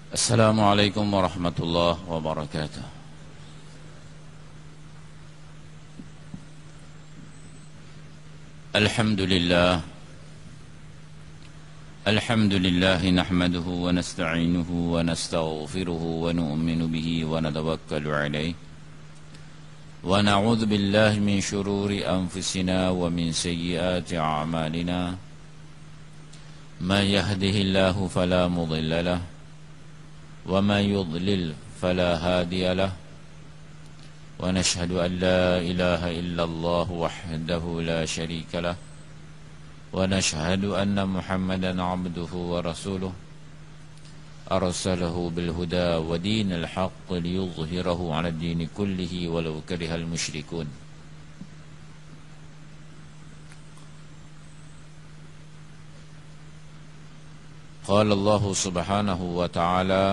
Assalamualaikum warahmatullahi wabarakatuh. Alhamdulillah. Alhamdulillah nahmaduhu wa nasta'inuhu wa nastaghfiruhu wa nu'minu bihi wa natawakkalu alayhi. Wa na'udzu billahi min shururi anfusina wa min sayyiati a'malina. Man yahdihillahu fala mudilla lahu وَمَا يُضْلِلْ فَلَا هَادِيَ لَهُ وَنَشْهَدُ أَنْ لَا إِلَهَ إِلَّا اللَّهُ وَحْدَهُ لَا شَرِيكَ لَهُ وَنَشْهَدُ أَنَّ مُحَمَّدًا عَبْدُهُ وَرَسُولُهُ أَرْسَلَهُ بِالْهُدَى وَدِينِ الْحَقِّ لِيُظْهِرَهُ عَلَى الدِّينِ كُلِّهِ وَلَوْ كَرِهَ الْمُشْرِكُونَ. قال الله سبحانه وتعالى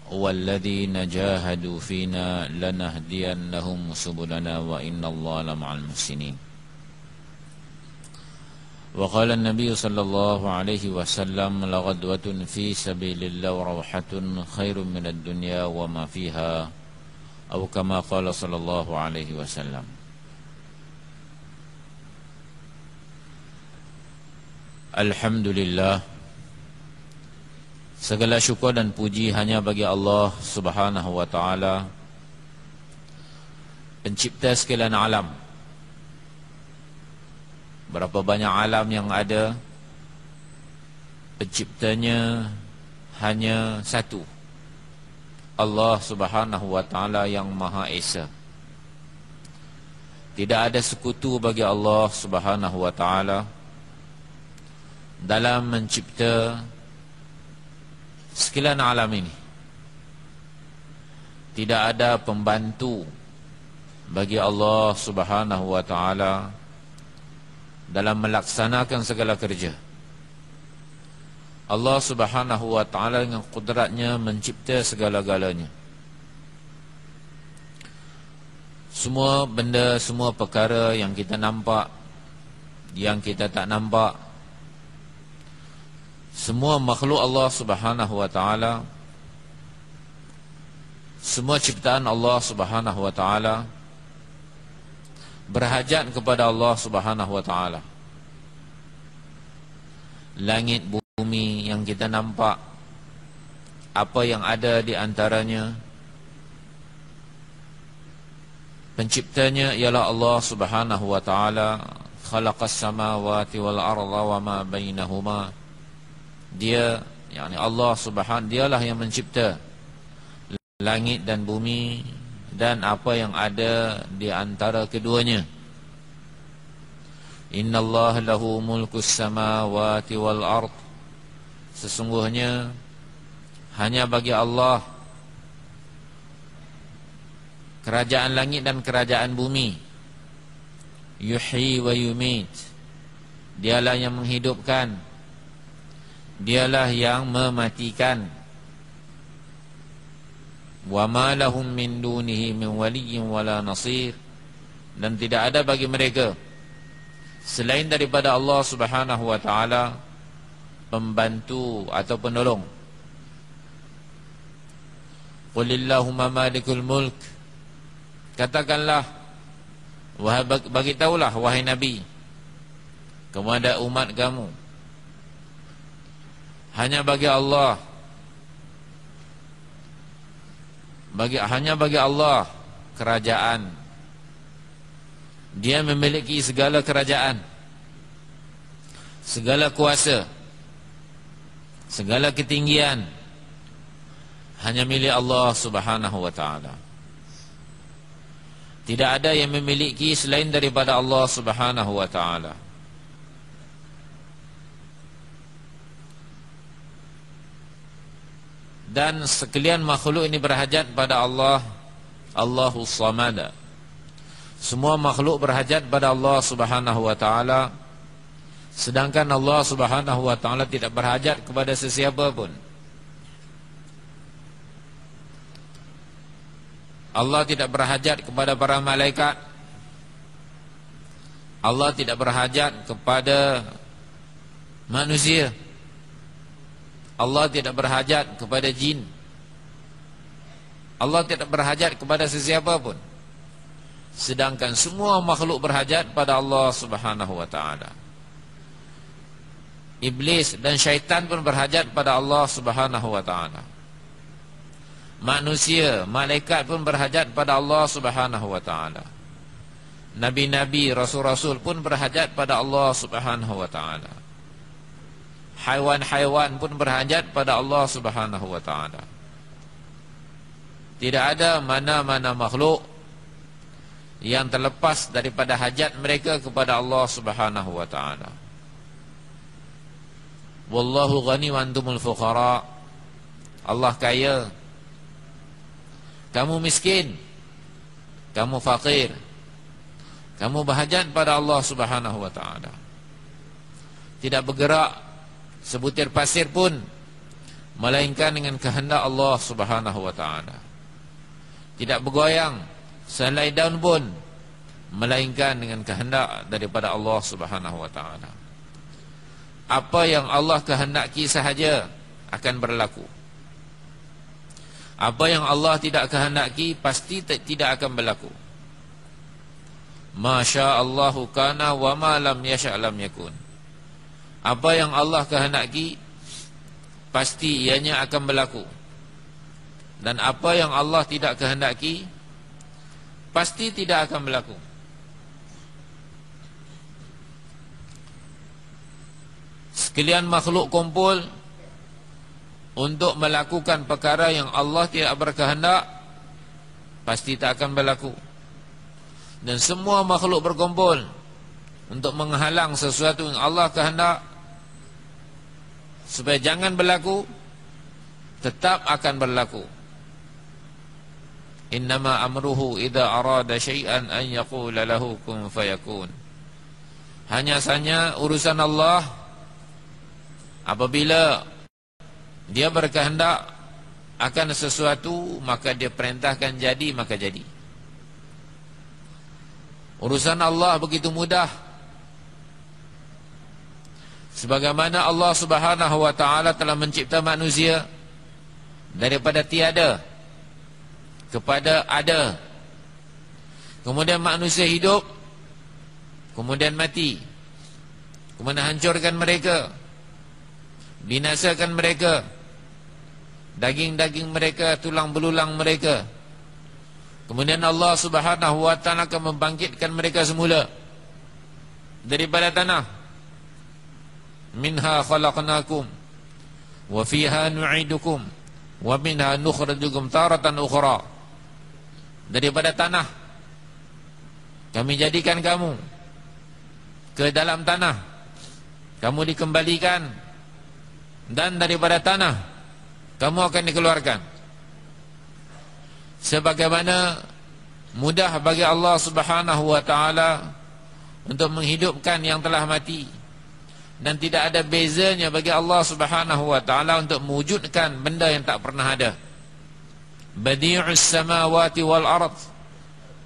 والذين جاهدوا فينا لنهدينهم سبلنا وإن الله لمع المحسنين. وقال النبي صلى الله عليه وسلم لغدوة في سبيل الله وروحة خير من الدنيا وما فيها أو كما قال صلى الله عليه وسلم. Alhamdulillah, segala syukur dan puji hanya bagi Allah Subhanahu wa ta'ala, pencipta sekalian alam. Berapa banyak alam yang ada, penciptanya hanya satu, Allah Subhanahu wa ta'ala yang Maha Esa. Tidak ada sekutu bagi Allah Subhanahu wa ta'ala dalam mencipta sekalian alam ini. Tidak ada pembantu bagi Allah Subhanahu wa ta'ala dalam melaksanakan segala kerja. Allah Subhanahu wa ta'ala dengan kudratnya mencipta segala-galanya. Semua benda, semua perkara yang kita nampak, yang kita tak nampak, semua makhluk Allah Subhanahu wa ta'ala, semua ciptaan Allah Subhanahu wa ta'ala berhajat kepada Allah Subhanahu wa ta'ala. Langit bumi yang kita nampak, apa yang ada di antaranya, penciptanya ialah Allah Subhanahu wa ta'ala. Khalaqas samawati wal arda wa ma bainahuma. Dia, yakni Allah Subhanahu, dialah yang mencipta langit dan bumi dan apa yang ada di antara keduanya. Innallaha lahu mulkus samawati wal ard. Sesungguhnya hanya bagi Allah kerajaan langit dan kerajaan bumi. Yuhyi wa yumit. Dialah yang menghidupkan, dialah yang mematikan. Wa ma lahum min dunihi min waliyyin wala nasir. Dan tidak ada bagi mereka selain daripada Allah Subhanahu wa ta'ala pembantu atau penolong. Qulillahumma malikul mulk. Katakanlah, bagi tahulah wahai Nabi kepada umat kamu, hanya bagi Allah, hanya bagi Allah kerajaan. Dia memiliki segala kerajaan, segala kuasa, segala ketinggian, hanya milik Allah Subhanahu wa ta'ala. Tidak ada yang memiliki selain daripada Allah Subhanahu wa ta'ala. Dan sekalian makhluk ini berhajat pada Allah, Allahus Samad. Semua makhluk berhajat pada Allah Subhanahu wa ta'ala, sedangkan Allah Subhanahu wa ta'ala tidak berhajat kepada sesiapa pun. Allah tidak berhajat kepada para malaikat. Allah tidak berhajat kepada manusia. Allah tidak berhajat kepada jin. Allah tidak berhajat kepada sesiapa pun. Sedangkan semua makhluk berhajat pada Allah Subhanahu wa taala. Iblis dan syaitan pun berhajat pada Allah Subhanahu wa taala. Manusia, malaikat pun berhajat pada Allah Subhanahu wa taala. Nabi-nabi, rasul-rasul pun berhajat pada Allah Subhanahu wa taala. Haiwan-haiwan pun berhajat pada Allah Subhanahu wa taala. Tidak ada mana-mana makhluk yang terlepas daripada hajat mereka kepada Allah Subhanahu wa taala. Wallahu ghani wa antumul fuqara. Allah kaya, kamu miskin, kamu fakir. Kamu berhajat pada Allah Subhanahu wa taala. Tidak bergerak sebutir pasir pun melainkan dengan kehendak Allah Subhanahu wa taala. Tidak bergoyang sehelai daun pun melainkan dengan kehendak daripada Allah Subhanahu wa taala. Apa yang Allah kehendaki sahaja akan berlaku. Apa yang Allah tidak kehendaki pasti tidak akan berlaku. Masya Allahu kana wa ma lam yasha' lam yakun. Apa yang Allah kehendaki pasti ianya akan berlaku. Dan apa yang Allah tidak kehendaki pasti tidak akan berlaku. Sekalian makhluk kumpul untuk melakukan perkara yang Allah tidak berkehendak, pasti tak akan berlaku. Dan semua makhluk berkumpul untuk menghalang sesuatu yang Allah kehendak supaya jangan berlaku, tetap akan berlaku. Innama amruhu idza arada syai'an an yaqula lahu kun fayakun. Hanya saja urusan Allah, apabila Dia berkehendak akan sesuatu, maka Dia perintahkan jadi, maka jadi. Urusan Allah begitu mudah. Sebagaimana Allah Subhanahu wa taala telah mencipta manusia daripada tiada kepada ada. Kemudian manusia hidup, kemudian mati. Kemudian hancurkan mereka, binasakan mereka, daging-daging mereka, tulang belulang mereka. Kemudian Allah Subhanahu wa taala akan membangkitkan mereka semula daripada tanah. Minha khalaqnakum wa fiha nu'idukum wa minha nukhrijukum taratan ukhra. Daripada tanah kami jadikan kamu, ke dalam tanah kamu dikembalikan, dan daripada tanah kamu akan dikeluarkan. Sebagaimana mudah bagi Allah Subhanahu wa taala untuk menghidupkan yang telah mati, dan tidak ada bezanya bagi Allah Subhanahu wa taala untuk mewujudkan benda yang tak pernah ada. Badi'us samawati wal ard.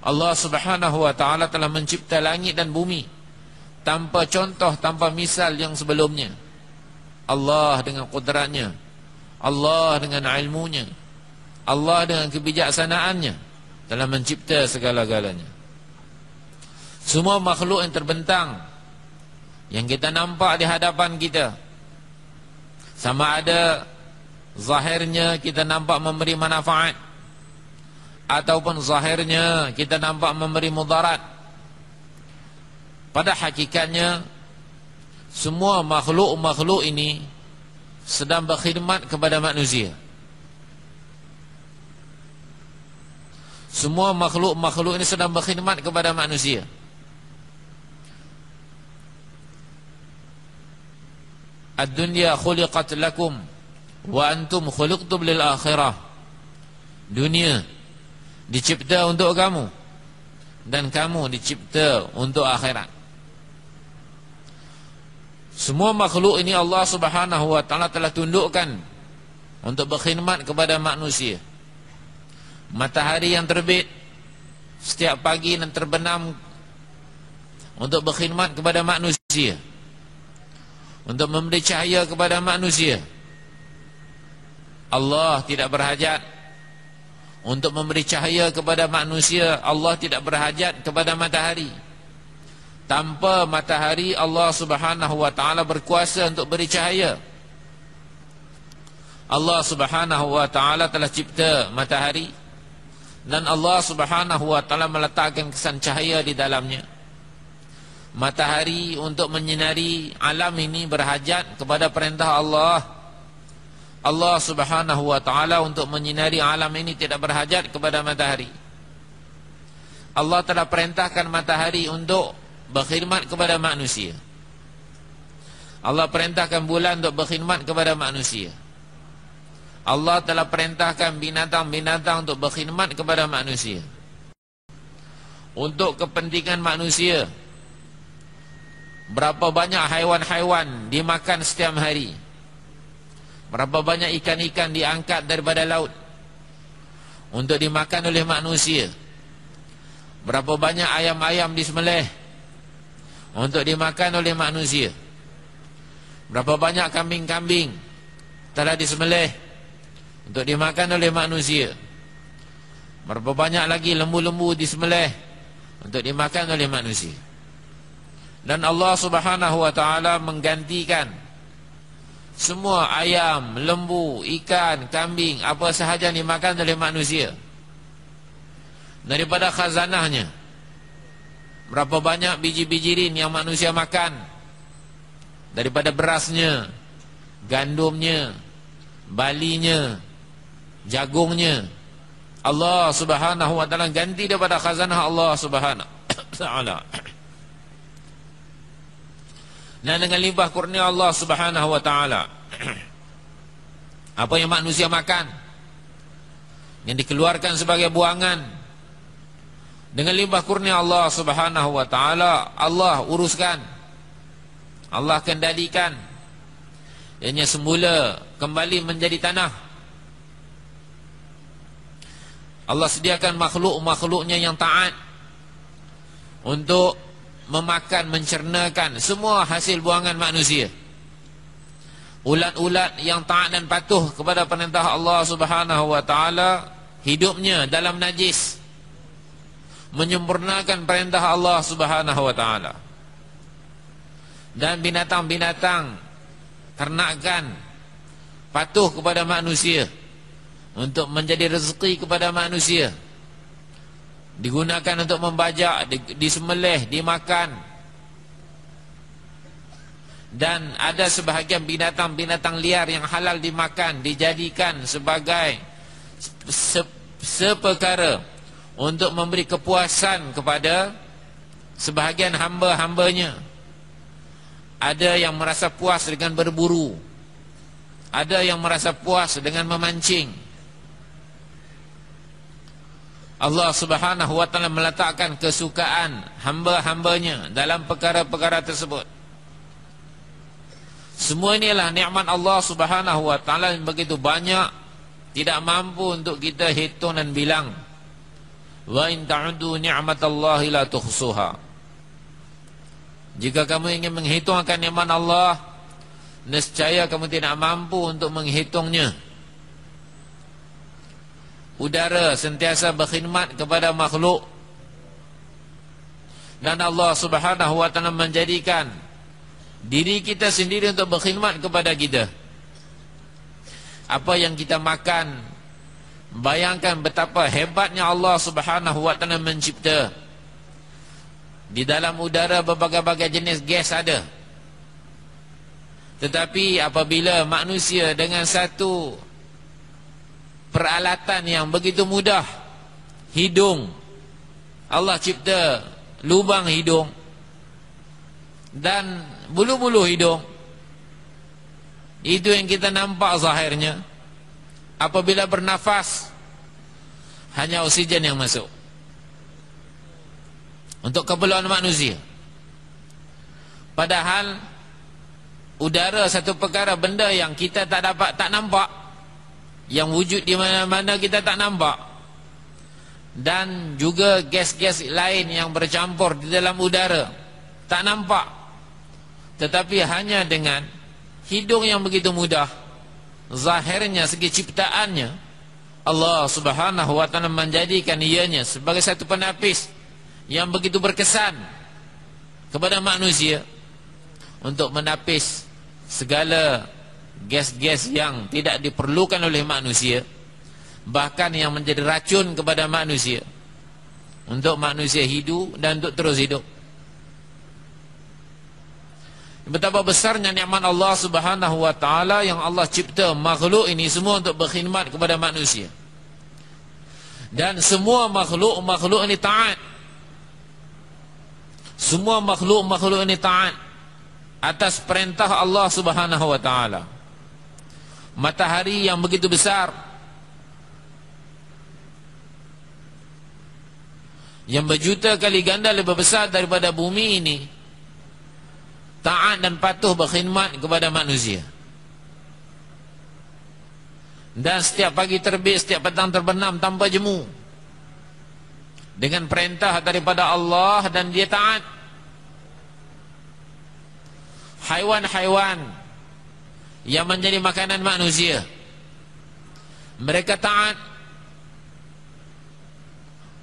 Allah Subhanahu wa taala telah mencipta langit dan bumi tanpa contoh, tanpa misal yang sebelumnya. Allah dengan kudratnya, Allah dengan ilmunya, Allah dengan kebijaksanaannya telah mencipta segala-galanya. Semua makhluk yang terbentang yang kita nampak di hadapan kita, sama ada zahirnya kita nampak memberi manfaat ataupun zahirnya kita nampak memberi mudarat, pada hakikatnya semua makhluk-makhluk ini sedang berkhidmat kepada manusia. Semua makhluk-makhluk ini sedang berkhidmat kepada manusia. Ad-dunya khuliqat lakum wa antum khuliqtum lil akhirah. Dunia dicipta untuk kamu dan kamu dicipta untuk akhirat. Semua makhluk ini Allah Subhanahu wa taala telah tundukkan untuk berkhidmat kepada manusia. Matahari yang terbit setiap pagi dan terbenam untuk berkhidmat kepada manusia, untuk memberi cahaya kepada manusia. Allah tidak berhajat untuk memberi cahaya kepada manusia. Allah tidak berhajat kepada matahari. Tanpa matahari, Allah Subhanahu wa ta'ala berkuasa untuk beri cahaya. Allah Subhanahu wa ta'ala telah cipta matahari, dan Allah Subhanahu wa ta'ala meletakkan kesan cahaya di dalamnya. Matahari untuk menyinari alam ini berhajat kepada perintah Allah. Allah Subhanahu wa ta'ala untuk menyinari alam ini tidak berhajat kepada matahari. Allah telah perintahkan matahari untuk berkhidmat kepada manusia. Allah perintahkan bulan untuk berkhidmat kepada manusia. Allah telah perintahkan binatang-binatang untuk berkhidmat kepada manusia, untuk kepentingan manusia. Berapa banyak haiwan-haiwan dimakan setiap hari, berapa banyak ikan-ikan diangkat daripada laut untuk dimakan oleh manusia, berapa banyak ayam-ayam disembelih untuk dimakan oleh manusia, berapa banyak kambing-kambing telah disembelih untuk dimakan oleh manusia, berapa banyak lagi lembu-lembu disembelih untuk dimakan oleh manusia. Dan Allah Subhanahu wa ta'ala menggantikan semua ayam, lembu, ikan, kambing, apa sahaja yang dimakan oleh manusia daripada khazanahnya. Berapa banyak biji-bijirin yang manusia makan, daripada berasnya, gandumnya, balinya, jagungnya. Allah Subhanahu wa ta'ala ganti daripada khazanah Allah Subhanahu wa ta'ala. Dan dengan limpah kurnia Allah Subhanahu wa ta'ala, apa yang manusia makan, yang dikeluarkan sebagai buangan, dengan limpah kurnia Allah Subhanahu wa ta'ala, Allah uruskan, Allah kendalikan. Ianya semula kembali menjadi tanah. Allah sediakan makhluk-makhluknya yang taat untuk memakan, mencernakan semua hasil buangan manusia. Ulat-ulat yang taat dan patuh kepada perintah Allah Subhanahu wa ta'ala, hidupnya dalam najis, menyempurnakan perintah Allah Subhanahu wa ta'ala. Dan binatang-binatang ternakan patuh kepada manusia untuk menjadi rezeki kepada manusia, digunakan untuk membajak, disembelih, dimakan. Dan ada sebahagian binatang-binatang liar yang halal dimakan, dijadikan sebagai seperkara untuk memberi kepuasan kepada sebahagian hamba-hambanya. Ada yang merasa puas dengan berburu, ada yang merasa puas dengan memancing. Allah Subhanahu wa ta'ala meletakkan kesukaan hamba-hambanya dalam perkara-perkara tersebut. Semua inilah nikmat Allah Subhanahu wa ta'ala yang begitu banyak, tidak mampu untuk kita hitung dan bilang. Wa in ta'udu ni'matallahi la tuhsuha. Jika kamu ingin menghitung akan nikmat Allah, nescaya kamu tidak mampu untuk menghitungnya. Udara sentiasa berkhidmat kepada makhluk, dan Allah Subhanahu wa ta'ala menjadikan diri kita sendiri untuk berkhidmat kepada kita. Apa yang kita makan, bayangkan betapa hebatnya Allah Subhanahu wa ta'ala mencipta. Di dalam udara berbagai-bagai jenis gas ada. Tetapi apabila manusia dengan satu peralatan yang begitu mudah, hidung, Allah cipta lubang hidung dan bulu-bulu hidung, itu yang kita nampak zahirnya. Apabila bernafas, hanya oksigen yang masuk untuk keperluan manusia. Padahal udara satu perkara, benda yang kita tak nampak, yang wujud di mana-mana kita tak nampak. Dan juga gas-gas lain yang bercampur di dalam udara, tak nampak. Tetapi hanya dengan hidung yang begitu mudah, zahirnya, segi ciptaannya, Allah Subhanahu wa ta'ala menjadikan ianya sebagai satu penapis yang begitu berkesan kepada manusia untuk menapis segala gas-gas yang tidak diperlukan oleh manusia, bahkan yang menjadi racun kepada manusia, untuk manusia hidup dan untuk terus hidup. Betapa besarnya nikmat Allah Subhanahu wa ta'ala yang Allah cipta makhluk ini semua untuk berkhidmat kepada manusia. Dan semua makhluk ini taat. Semua makhluk ini taat atas perintah Allah Subhanahu wa ta'ala. Matahari yang begitu besar, yang berjuta kali ganda lebih besar daripada bumi ini, taat dan patuh berkhidmat kepada manusia. Dan setiap pagi terbit, setiap petang terbenam tanpa jemu, dengan perintah daripada Allah, dan dia taat. Haiwan-haiwan yang menjadi makanan manusia, mereka taat.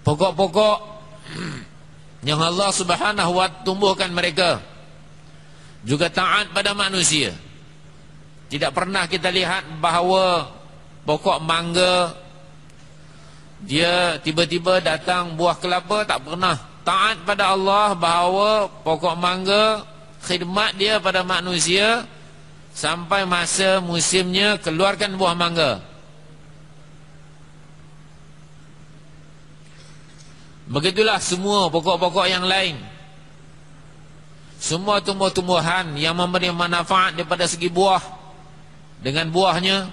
Pokok-pokok yang Allah Subhanahu wa ta'ala tumbuhkan mereka juga taat pada manusia. Tidak pernah kita lihat bahawa pokok mangga dia tiba-tiba datang buah kelapa, tak pernah. Taat pada Allah bahawa pokok mangga khidmat dia pada manusia sampai masa musimnya keluarkan buah mangga. Begitulah semua pokok-pokok yang lain. Semua tumbuh-tumbuhan yang memberi manfaat daripada segi buah, dengan buahnya,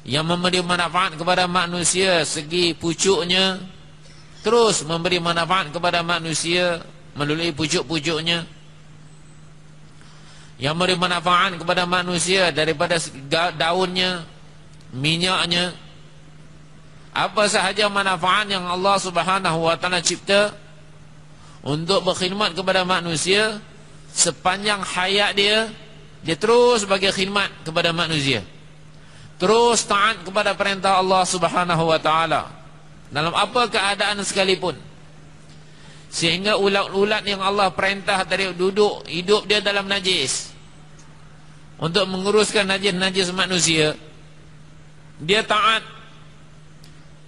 yang memberi manfaat kepada manusia segi pucuknya, terus memberi manfaat kepada manusia melalui pucuk-pucuknya, yang memberi manfaat kepada manusia daripada daunnya, minyaknya. Apa sahaja manfaat yang Allah Subhanahu wa ta'ala cipta untuk berkhidmat kepada manusia, sepanjang hayat dia, dia terus bagi khidmat kepada manusia, terus taat kepada perintah Allah Subhanahu wa ta'ala dalam apa keadaan sekalipun. Sehingga ulat-ulat yang Allah perintah dari duduk hidup dia dalam najis, untuk menguruskan najis-najis manusia, dia taat.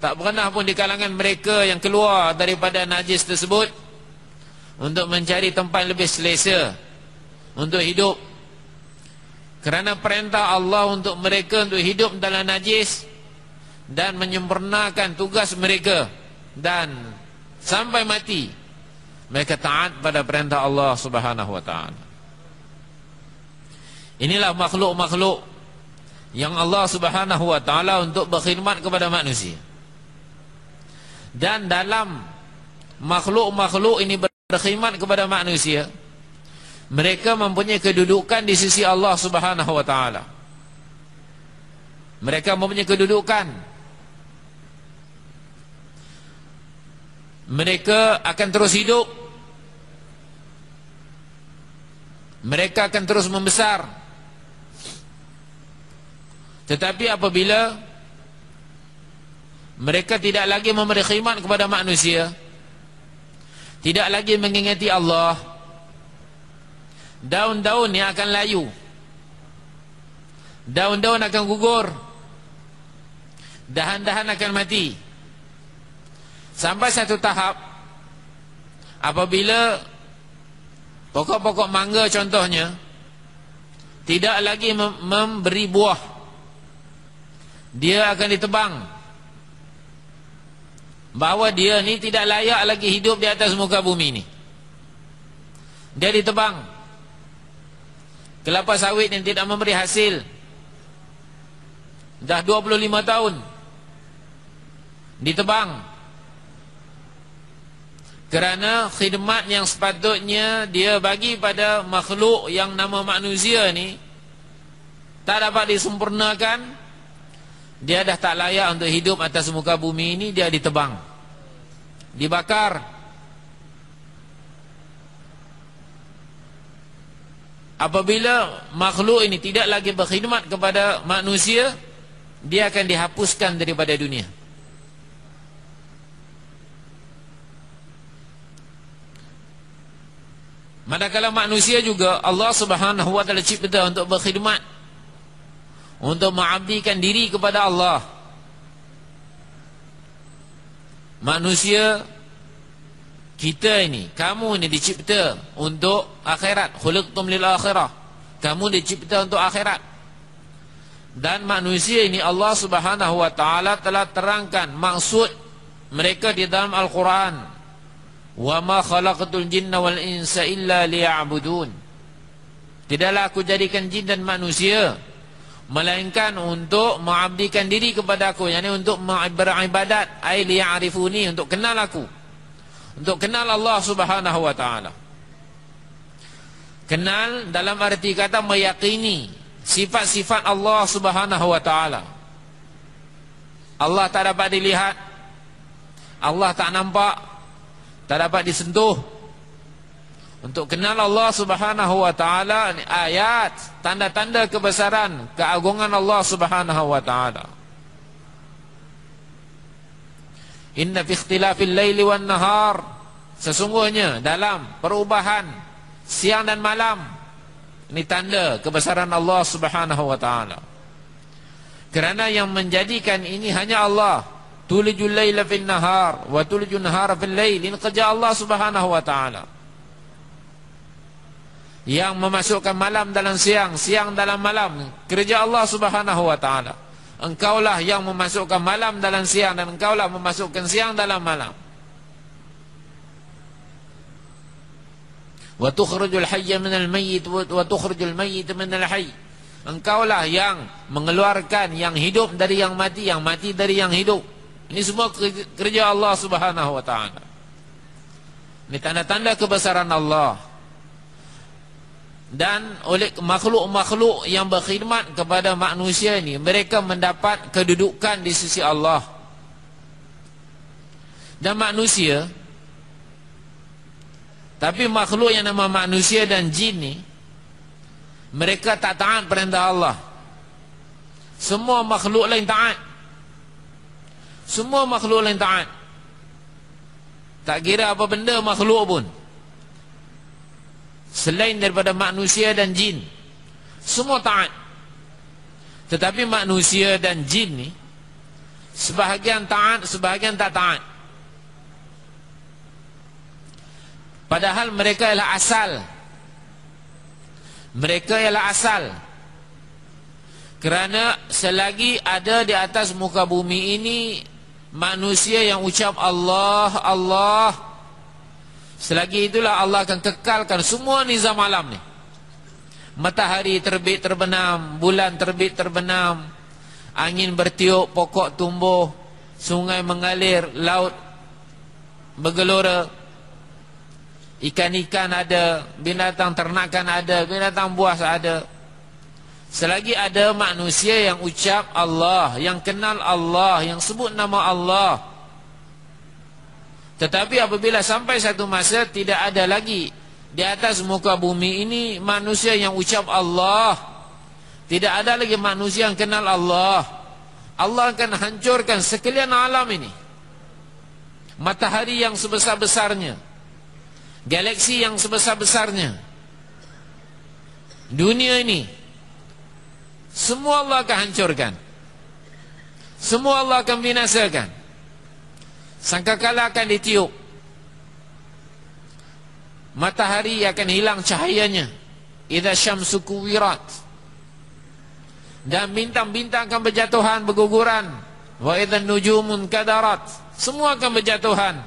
Tak pernah pun di kalangan mereka yang keluar daripada najis tersebut untuk mencari tempat lebih selesa untuk hidup, kerana perintah Allah untuk mereka untuk hidup dalam najis dan menyempurnakan tugas mereka, dan sampai mati mereka taat pada perintah Allah Subhanahu wa ta'ala. Inilah makhluk-makhluk yang Allah Subhanahu wa ta'ala untuk berkhidmat kepada manusia. Dan dalam makhluk-makhluk ini berkhidmat kepada manusia, mereka mempunyai kedudukan di sisi Allah Subhanahu wa ta'ala. Mereka mempunyai kedudukan. Mereka akan terus hidup. Mereka akan terus membesar. Tetapi apabila mereka tidak lagi memberi khidmat kepada manusia, tidak lagi mengingati Allah, daun-daun yang akan layu, daun-daun akan gugur, dahan-dahan akan mati, sampai satu tahap apabila pokok-pokok mangga contohnya tidak lagi memberi buah, dia akan ditebang, bahawa dia ni tidak layak lagi hidup di atas muka bumi ni. Dia ditebang. Kelapa sawit yang tidak memberi hasil dah 25 tahun ditebang, kerana khidmat yang sepatutnya dia bagi pada makhluk yang nama manusia ni tak dapat disempurnakan. Dia dah tak layak untuk hidup atas muka bumi ini, dia ditebang, dibakar. apabila makhluk ini tidak lagi berkhidmat kepada manusia, dia akan dihapuskan daripada dunia. Manakala manusia juga Allah Subhanahu wa taala cipta untuk berkhidmat, untuk mengabdikan diri kepada Allah. Manusia kita ini, kamu ini dicipta untuk akhirat. Khuliqtum lil akhirah. Kamu dicipta untuk akhirat. Dan manusia ini Allah Subhanahu wa taala telah terangkan maksud mereka di dalam Al-Quran. Wa ma khalaqatul jinna wal insa illa liya'budun. Tidaklah aku jadikan jin dan manusia melainkan untuk mengabdikan diri kepada aku, yakni untuk beribadat, ai liya'rifuni, untuk kenal aku, untuk kenal Allah Subhanahu wa taala. Kenal dalam arti kata meyakini sifat-sifat Allah Subhanahu wa taala. Allah tak dapat dilihat, Allah tak nampak, tak dapat disentuh. Untuk kenal Allah Subhanahu wa taala, ayat, tanda-tanda kebesaran, keagungan Allah Subhanahu wa taala. Inna fi ikhtilafil laili wan nahar, sesungguhnya dalam perubahan siang dan malam, ini tanda kebesaran Allah Subhanahu wa taala. Kerana yang menjadikan ini hanya Allah. Tulijul laila fil nahar wa tulijul nahara fil lail, ini kerja Allah Subhanahu wa taala. Yang memasukkan malam dalam siang, siang dalam malam, kerja Allah Subhanahu wa taala. Engkaulah yang memasukkan malam dalam siang, dan engkaulah memasukkan siang dalam malam. Wa tukhrijul hayya minal mayyit wa tukhrijul mayyita minal hayy. Engkaulah yang mengeluarkan yang hidup dari yang mati dari yang hidup. Ini semua kerja Allah Subhanahu wa taala. Ini tanda-tanda kebesaran Allah. Dan oleh makhluk-makhluk yang berkhidmat kepada manusia ini, mereka mendapat kedudukan di sisi Allah. Dan manusia, tapi makhluk yang nama manusia dan jin ni, mereka tak taat perintah Allah. Semua makhluk lain taat. Semua makhluk lain taat. Tak kira apa benda makhluk pun, selain daripada manusia dan jin, semua taat. Tetapi manusia dan jin ni, sebahagian taat, sebahagian tak taat. Padahal mereka ialah asal. Mereka ialah asal. Kerana selagi ada di atas muka bumi ini manusia yang ucap Allah, Allah, selagi itulah Allah akan kekalkan semua nizam alam ni. Matahari terbit terbenam, bulan terbit terbenam, angin bertiup, pokok tumbuh, sungai mengalir, laut bergelora, ikan-ikan ada, binatang ternakan ada, binatang buas ada. Selagi ada manusia yang ucap Allah, yang kenal Allah, yang sebut nama Allah. Tetapi apabila sampai satu masa tidak ada lagi di atas muka bumi ini manusia yang ucap Allah, tidak ada lagi manusia yang kenal Allah, Allah akan hancurkan sekalian alam ini. Matahari yang sebesar-besarnya, galaksi yang sebesar-besarnya, dunia ini, semua Allah akan hancurkan. Semua Allah akan binasakan. Sangkakala akan ditiup, matahari akan hilang cahayanya, idza syamsu kuwirat, dan bintang-bintang akan berjatuhan, berguguran, wa idzan nujumun kadarat, semua akan berjatuhan,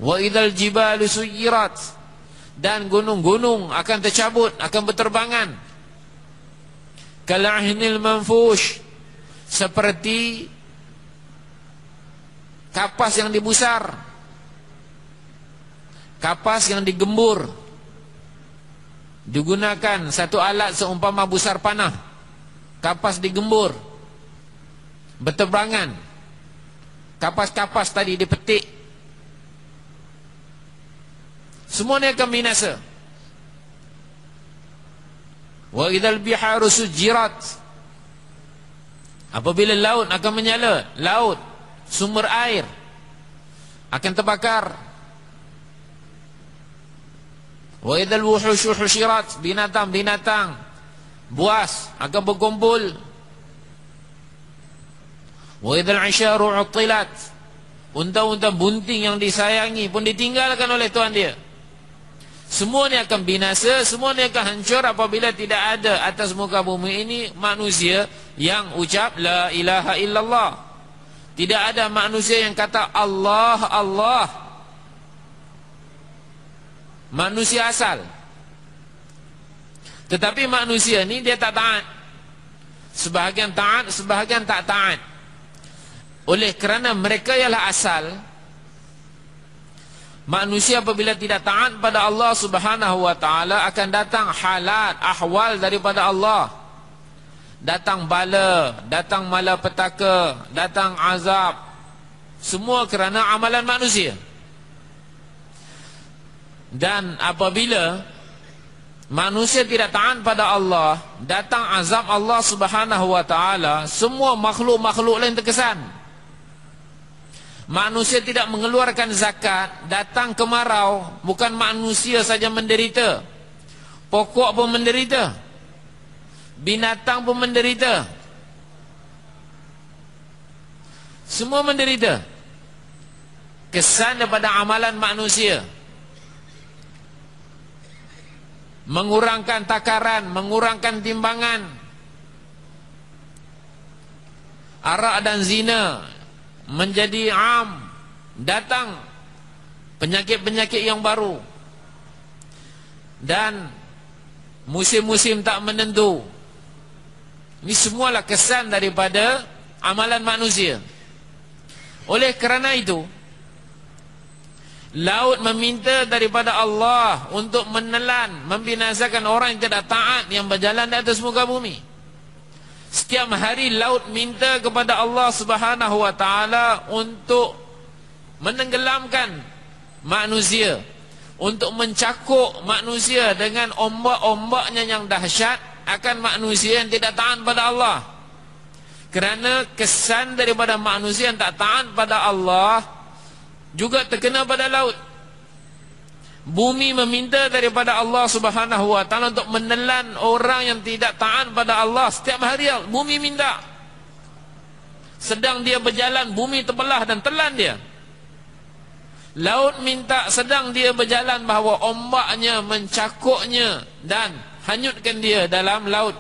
wa idzal jibalu suyirat, dan gunung-gunung akan tercabut, akan berterbangan, kal'ahnil manfush, seperti kapas yang dibusar, kapas yang digembur, digunakan satu alat seumpama busar panah, kapas digembur, berterbangan, kapas-kapas tadi dipetik, semuanya akan binasa. Wa idzal biharu sujirat, apabila laut akan menyala, laut, sumber air akan terbakar. Wa idzal wuhushu husyirat, binatang-binatang buas akan berkumpul. Wa idzal isyaru uttilat, unta-unta bunting yang disayangi pun ditinggalkan oleh Tuhan dia. Semua ni akan binasa, semua ni akan hancur apabila tidak ada atas muka bumi ini manusia yang ucap la ilaha illallah. Tidak ada manusia yang kata Allah, Allah. Manusia asal. Tetapi manusia ni dia tak taat. Sebahagian taat, sebahagian tak taat. Oleh kerana mereka ialah asal, manusia apabila tidak taat pada Allah Subhanahu wa taala akan datang halat, ahwal daripada Allah. Datang bala, datang malapetaka, datang azab. Semua kerana amalan manusia. Dan apabila manusia tidak taat pada Allah, datang azab Allah Subhanahu wa taala, semua makhluk-makhluk lain terkesan. Manusia tidak mengeluarkan zakat, datang kemarau, bukan manusia saja menderita, pokok pun menderita, binatang pun menderita, semua menderita. Kesan daripada amalan manusia, mengurangkan takaran, mengurangkan timbangan. Arak dan zina menjadi am, datang penyakit-penyakit yang baru, dan musim-musim tak menentu. Ini semualah kesan daripada amalan manusia. Oleh kerana itu, laut meminta daripada Allah untuk menelan, membinasakan orang yang tidak taat, yang berjalan di atas muka bumi. Setiap hari laut minta kepada Allah Subhanahu wa taala untuk menenggelamkan manusia, untuk mencakuk manusia dengan ombak-ombaknya yang dahsyat akan manusia yang tidak taat pada Allah. Kerana kesan daripada manusia yang tak taat pada Allah juga terkena pada laut. Bumi meminta daripada Allah Subhanahu wa taala untuk menelan orang yang tidak taat pada Allah. Setiap hari bumi minta. Sedang dia berjalan, bumi terbelah dan telan dia. Laut minta, sedang dia berjalan, bahawa ombaknya mencakuknya dan hanyutkan dia dalam laut,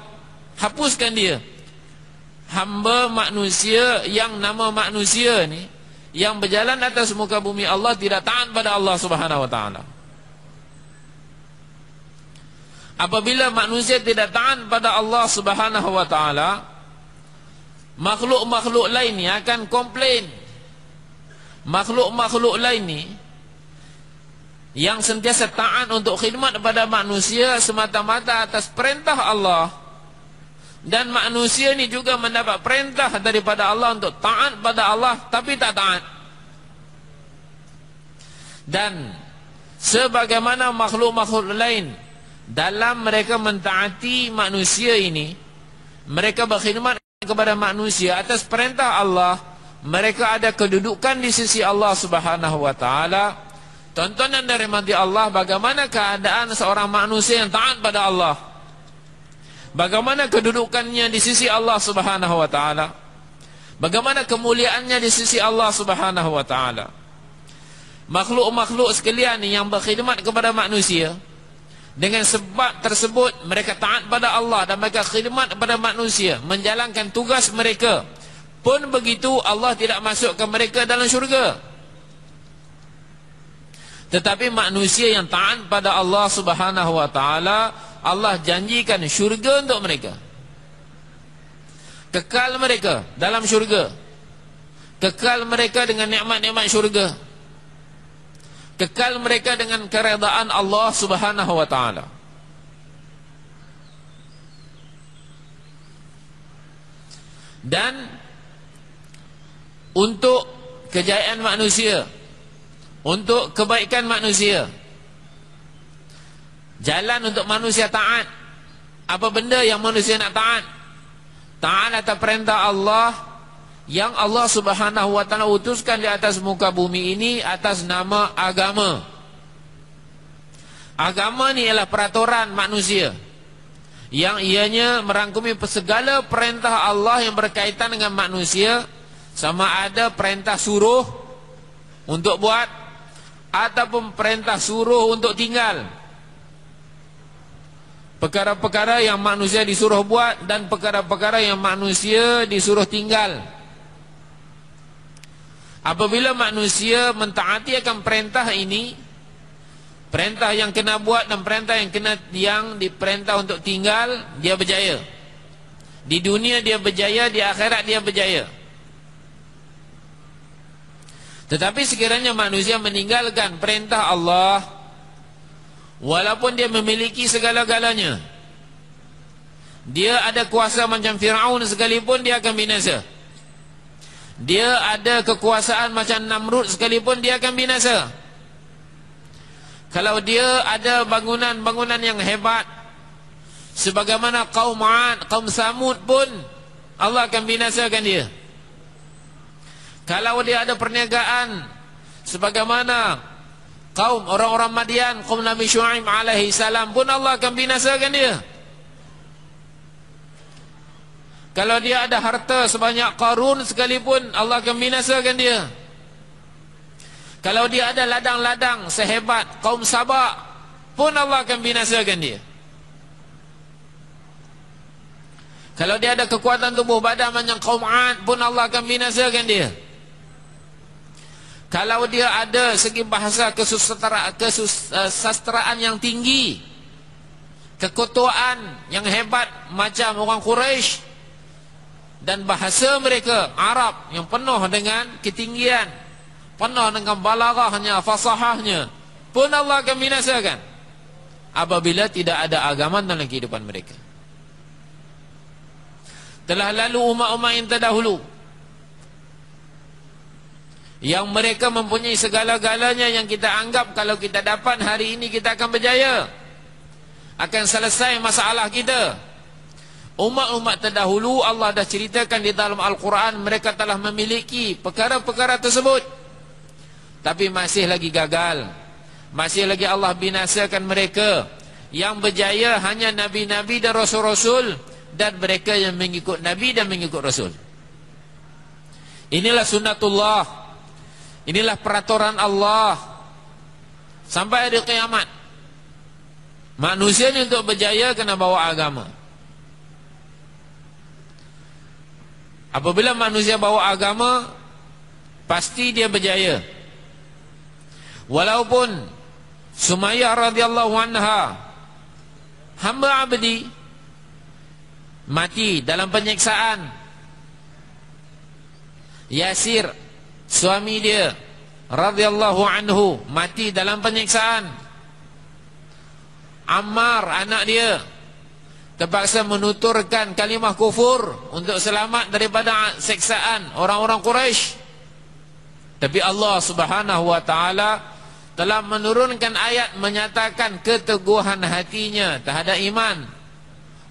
hapuskan dia. Hamba manusia yang nama manusia ni, yang berjalan atas muka bumi Allah, tidak taat pada Allah Subhanahu wa taala. Apabila manusia tidak taat pada Allah Subhanahu wa taala, makhluk-makhluk lain ni akan komplain. Makhluk-makhluk lain ni yang sentiasa taat untuk khidmat kepada manusia semata-mata atas perintah Allah, dan manusia ni juga mendapat perintah daripada Allah untuk taat pada Allah, tapi tak taat. Dan sebagaimana makhluk-makhluk lain, dalam mereka mentaati manusia ini, mereka berkhidmat kepada manusia atas perintah Allah, mereka ada kedudukan di sisi Allah Subhanahu wa taala. Tontonan dari mati Allah, bagaimana keadaan seorang manusia yang taat pada Allah, bagaimana kedudukannya di sisi Allah Subhanahu wa taala, bagaimana kemuliaannya di sisi Allah Subhanahu wa taala. Makhluk-makhluk sekalian yang berkhidmat kepada manusia, dengan sebab tersebut mereka taat pada Allah dan mereka khidmat kepada manusia, menjalankan tugas mereka. Pun begitu, Allah tidak masukkan mereka dalam syurga. Tetapi manusia yang taat pada Allah Subhanahu wa taala, Allah janjikan syurga untuk mereka. Kekal mereka dalam syurga. Kekal mereka dengan nikmat-nikmat syurga. Kekal mereka dengan keredaan Allah Subhanahu wa taala. Dan untuk kejayaan manusia, untuk kebaikan manusia, jalan untuk manusia taat Apa benda yang manusia nak taat? Taat atas perintah Allah yang Allah Subhanahu wa taala utuskan di atas muka bumi ini atas nama agama. Agama ni ialah peraturan manusia yang ianya merangkumi segala perintah Allah yang berkaitan dengan manusia, sama ada perintah suruh untuk buat ataupun perintah suruh untuk tinggal. Perkara-perkara yang manusia disuruh buat dan perkara-perkara yang manusia disuruh tinggal. Apabila manusia mentaati akan perintah ini, perintah yang kena buat dan perintah yang diperintah untuk tinggal, dia berjaya. Di dunia dia berjaya, di akhirat dia berjaya. Tetapi sekiranya manusia meninggalkan perintah Allah, walaupun dia memiliki segala-galanya, dia ada kuasa macam Fir'aun sekalipun, dia akan binasa. Dia ada kekuasaan macam Namrud sekalipun, dia akan binasa. Kalau dia ada bangunan-bangunan yang hebat sebagaimana kaum 'Ad, kaum Samud pun, Allah akan binasakan dia. Kalau dia ada perniagaan sebagaimana kaum orang-orang Madian, kaum Nabi Syuaib alaihi salam pun, Allah akan binasakan dia. Kalau dia ada harta sebanyak Qarun sekalipun, Allah akan binasakan dia. Kalau dia ada ladang-ladang sehebat kaum Sabak pun, Allah akan binasakan dia. Kalau dia ada kekuatan tubuh badan macam kaum 'Ad pun, Allah akan binasakan dia. Kalau dia ada segi bahasa kesusastraan yang tinggi, keketuaan yang hebat macam orang Quraisy, dan bahasa mereka Arab yang penuh dengan ketinggian, penuh dengan balaghahnya, fasahahnya pun, Allah akan binasakan apabila tidak ada agama dalam kehidupan mereka. Telah lalu umat-umat yang terdahulu yang mereka mempunyai segala-galanya, yang kita anggap kalau kita dapat hari ini kita akan berjaya, akan selesai masalah kita. Umat-umat terdahulu Allah dah ceritakan di dalam Al-Quran, mereka telah memiliki perkara-perkara tersebut, tapi masih lagi gagal, masih lagi Allah binasakan mereka. Yang berjaya hanya Nabi-Nabi dan Rasul-Rasul, dan mereka yang mengikut Nabi dan mengikut Rasul. Inilah sunnatullah, inilah peraturan Allah sampai hari kiamat. Manusia ni untuk berjaya kena bawa agama. Apabila manusia bawa agama, pasti dia berjaya. Walaupun Sumayyah radhiyallahu anha, hamba abdi, mati dalam penyiksaan. Yasir, suami dia radhiyallahu anhu, mati dalam penyiksaan. Ammar, anak dia, terpaksa menuturkan kalimah kufur untuk selamat daripada siksaan orang-orang Quraisy. Tapi Allah Subhanahu wa taala telah menurunkan ayat menyatakan keteguhan hatinya terhadap iman.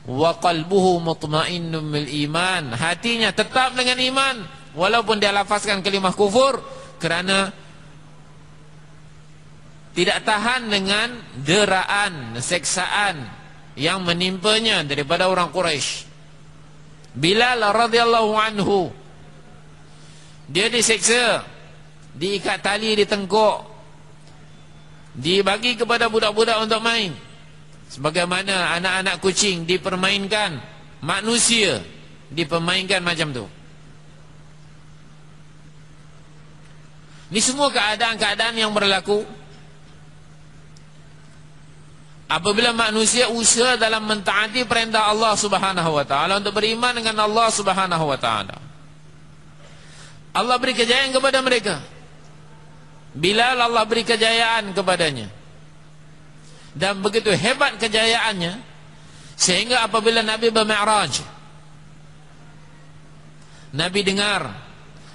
Wa qalbuhu mutmainnun bil iman, hatinya tetap dengan iman walaupun dia lafazkan kalimah kufur, kerana tidak tahan dengan deraan, siksaan yang menimpanya daripada orang Quraisy. Bilal radhiyallahu anhu, dia disiksa, diikat tali di tengkuk, dibagi kepada budak-budak untuk main, sebagaimana anak-anak kucing dipermainkan, manusia dipermainkan macam tu. Ini semua keadaan-keadaan yang berlaku apabila manusia usaha dalam mentaati perintah Allah Subhanahu wa taala, untuk beriman dengan Allah Subhanahu wa taala. Allah beri kejayaan kepada mereka. Bilal, Allah beri kejayaan kepadanya, dan begitu hebat kejayaannya sehingga apabila Nabi bermi'raj, Nabi dengar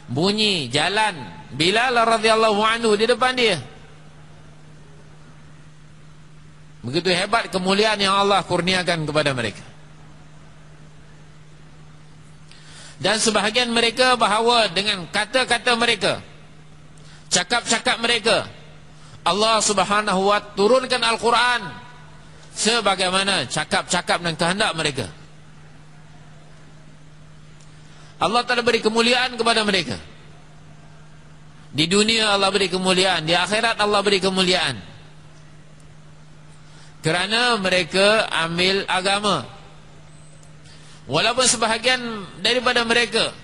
bunyi jalan Bilal radhiyallahu anhu di depan dia. Begitu hebat kemuliaan yang Allah kurniakan kepada mereka. Dan sebahagian mereka bahawa dengan kata-kata mereka, cakap-cakap mereka, Allah Subhanahu wa ta'ala turunkan Al-Quran sebagaimana cakap-cakap dan kehendak mereka. Allah Ta'ala beri kemuliaan kepada mereka. Di dunia Allah beri kemuliaan, di akhirat Allah beri kemuliaan, kerana mereka ambil agama. Walaupun sebahagian daripada mereka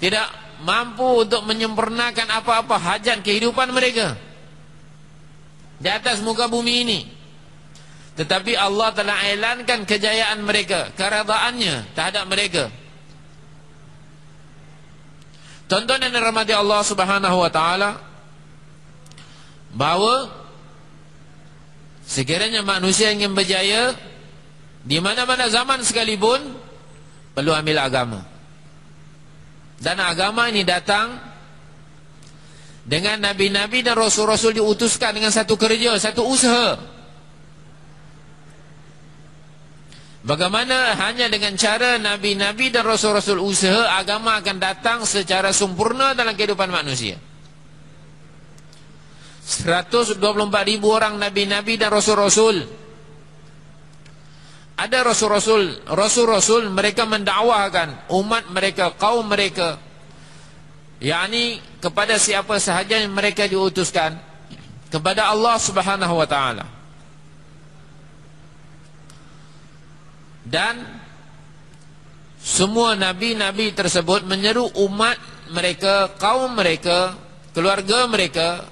tidak mampu untuk menyempurnakan apa-apa hajat kehidupan mereka di atas muka bumi ini, tetapi Allah telah elankan kejayaan mereka, keredaannya terhadap mereka. Tuan-tuan yang dirahmati Allah Subhanahu wa ta'ala, bahawa sekiranya manusia ingin berjaya di mana-mana zaman sekalipun, perlu ambil agama. Dan agama ini datang dengan nabi-nabi dan rasul-rasul diutuskan dengan satu kerja, satu usaha. Bagaimana hanya dengan cara nabi-nabi dan rasul-rasul usaha, agama akan datang secara sempurna dalam kehidupan manusia. 124,000 orang nabi-nabi dan rasul-rasul. Ada rasul-rasul mereka mendakwahkan umat mereka, kaum mereka, yakni kepada siapa sahaja yang mereka diutuskan, kepada Allah Subhanahu wa ta'ala. Dan semua nabi-nabi tersebut menyeru umat mereka, kaum mereka, keluarga mereka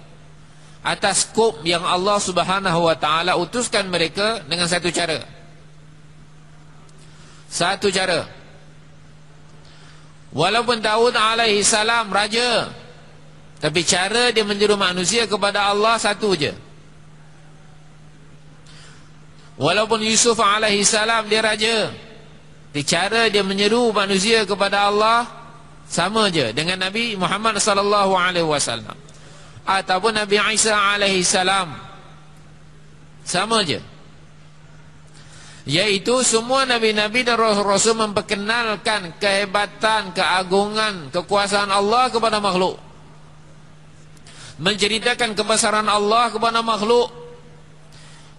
atas skop yang Allah Subhanahu wa ta'ala utuskan mereka dengan satu cara. Satu cara. Walaupun Daud alaihi salam raja, tapi cara dia menyeru manusia kepada Allah satu je. Walaupun Yusuf alaihi salam dia raja, tapi cara dia menyeru manusia kepada Allah sama je dengan Nabi Muhammad sallallahu alaihi wasallam. Ataupun Nabi Isa alaihi salam, sama je. Yaitu semua nabi-nabi dan rasul-rasul memperkenalkan kehebatan, keagungan, kekuasaan Allah kepada makhluk, menceritakan kebesaran Allah kepada makhluk,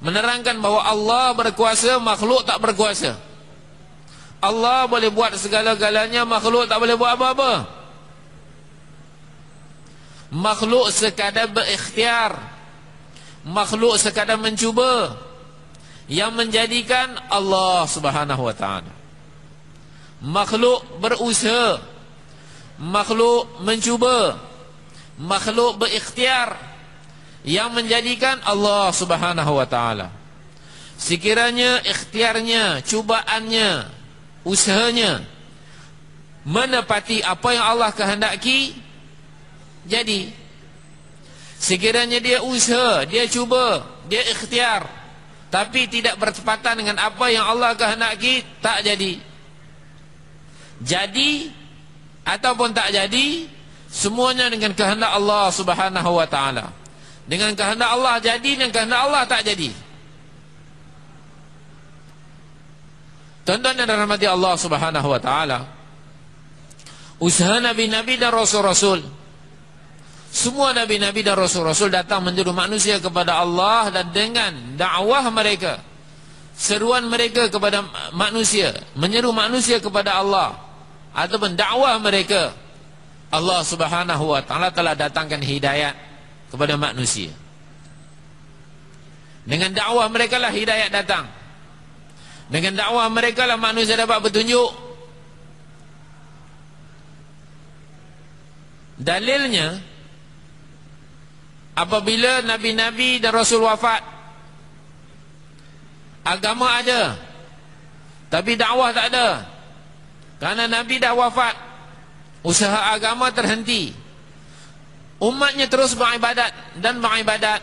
menerangkan bahawa Allah berkuasa, makhluk tak berkuasa. Allah boleh buat segala-galanya, makhluk tak boleh buat apa-apa. Makhluk sekadar berikhtiar, makhluk sekadar mencuba. Yang menjadikan Allah Subhanahu wa ta'ala. Makhluk berusaha, makhluk mencuba, makhluk berikhtiar. Yang menjadikan Allah Subhanahu wa ta'ala. Sekiranya ikhtiarnya, cubaannya, usahanya menepati apa yang Allah kehendaki, jadi. Sekiranya dia usaha, dia cuba, dia ikhtiar, tapi tidak bertepatan dengan apa yang Allah kehendaki, tak jadi. Jadi ataupun tak jadi, semuanya dengan kehendak Allah Subhanahu wa ta'ala. Dengan kehendak Allah jadi, dengan kehendak Allah tak jadi. Tuan-tuan dan rahmati Allah Subhanahu wa ta'ala, usaha nabi-nabi dan rasul-rasul, semua nabi-nabi dan rasul-rasul datang menyeru manusia kepada Allah, dan dengan dakwah mereka, seruan mereka kepada manusia, menyeru manusia kepada Allah, ataupun dakwah mereka, Allah Subhanahu wa ta'ala telah datangkan hidayat kepada manusia. Dengan dakwah mereka lah hidayat datang. Dengan dakwah mereka lah manusia dapat petunjuk. Dalilnya, apabila nabi-nabi dan rasul wafat, agama ada tapi dakwah tak ada. Karena nabi dah wafat, usaha agama terhenti. Umatnya terus beribadat dan beribadat.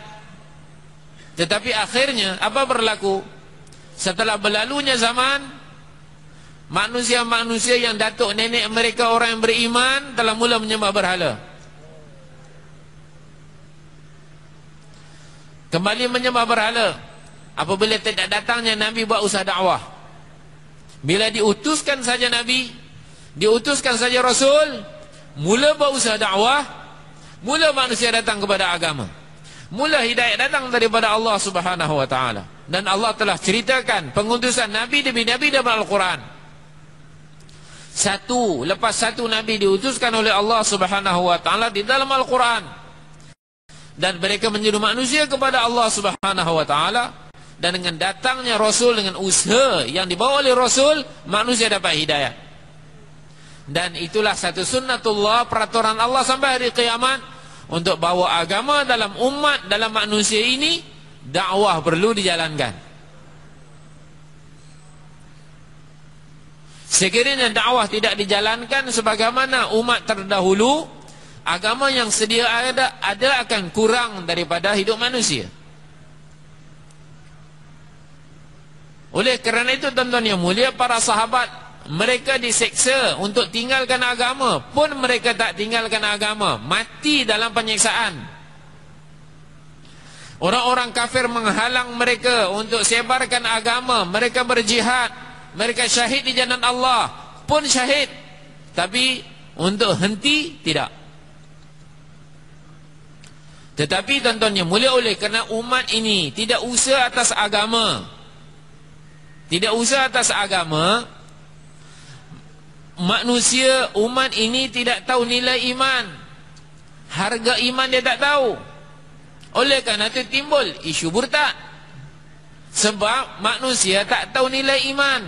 Tetapi akhirnya apa berlaku? Setelah berlalunya zaman, manusia-manusia yang datuk nenek mereka orang yang beriman telah mula menyembah berhala. Kembali menyembah berhala apabila tidak datangnya Nabi buat usaha dakwah. Bila diutuskan saja Nabi, Diutuskan saja Rasul, mula berusaha dakwah, mula manusia datang kepada agama, mula hidayah datang daripada Allah Subhanahu wa taala. Dan Allah telah ceritakan pengutusan nabi demi nabi dalam Al-Quran. Satu lepas satu nabi diutuskan oleh Allah Subhanahu wa taala di dalam Al-Quran, dan mereka menyeru manusia kepada Allah Subhanahu wa taala. Dan dengan datangnya Rasul, dengan usaha yang dibawa oleh Rasul, manusia dapat hidayah. Dan itulah satu sunnatullah, peraturan Allah sampai hari kiamat, untuk bawa agama dalam umat, dalam manusia ini, dakwah perlu dijalankan. Sekiranya dakwah tidak dijalankan sebagaimana umat terdahulu, agama yang sedia ada akan kurang daripada hidup manusia. Oleh kerana itu tuan-tuan yang mulia, para sahabat, mereka diseksa untuk tinggalkan agama, pun mereka tak tinggalkan agama, mati dalam penyiksaan. Orang-orang kafir menghalang mereka untuk sebarkan agama, mereka berjihad, mereka syahid di jalan Allah, pun syahid, tapi untuk henti tidak. Tetapi tuan-tuan yang mulia, oleh kerana umat ini tidak usaha atas agama, tidak usah atas agama, manusia, umat ini tidak tahu nilai iman. Harga iman dia tak tahu. Oleh kerana itu timbul isu murtad. Sebab manusia tak tahu nilai iman.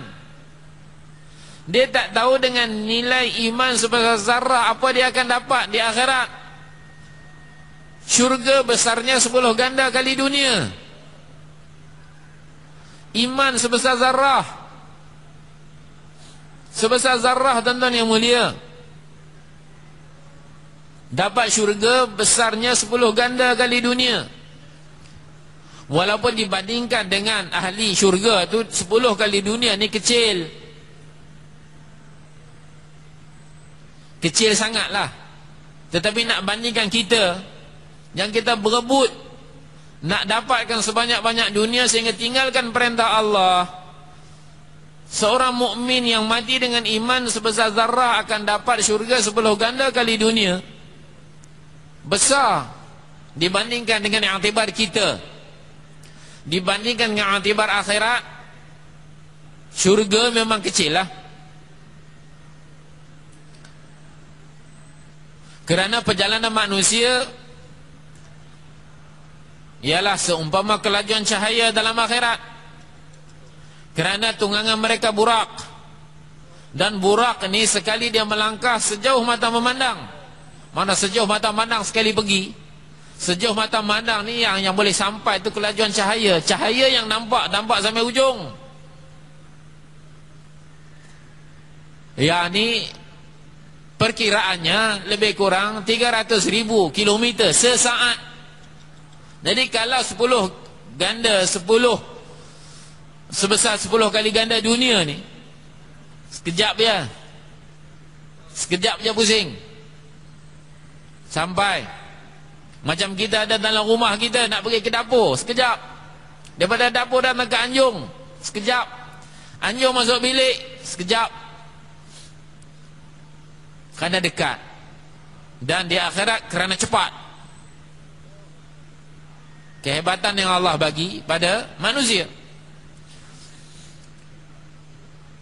Dia tak tahu dengan nilai iman sebesar zarah apa dia akan dapat di akhirat. Syurga besarnya 10 ganda kali dunia. Iman sebesar zarah, sebesar zarah tuan-tuan yang mulia, dapat syurga besarnya 10 ganda kali dunia. Walaupun dibandingkan dengan ahli syurga tu 10 kali dunia ni kecil, kecil sangatlah. Tetapi nak bandingkan kita, yang kita berebut nak dapatkan sebanyak-banyak dunia sehingga tinggalkan perintah Allah, seorang mukmin yang mati dengan iman sebesar zarah akan dapat syurga 10 ganda kali dunia. Besar dibandingkan dengan i'tibar kita. Dibandingkan dengan i'tibar akhirat, syurga memang kecil lah. Kerana perjalanan manusia ialah seumpama kelajuan cahaya dalam akhirat. Kerana tunggangan mereka burak, dan burak ni sekali dia melangkah sejauh mata memandang. Mana sejauh mata memandang sekali pergi, sejauh mata memandang ni yang boleh sampai tu kelajuan cahaya. Cahaya yang nampak sampai ujung. Ya ni perkiraannya lebih kurang 300,000 kilometer sesaat. Jadi kalau 10 ganda 10 sebesar 10 kali ganda dunia ni, sekejap je, sekejap je pusing sampai. Macam kita ada dalam rumah kita, nak pergi ke dapur, sekejap. Daripada dapur datang ke anjung, sekejap. Anjung masuk bilik, sekejap. Kerana dekat. Dan di akhirat kerana cepat. Kehebatan yang Allah bagi pada manusia.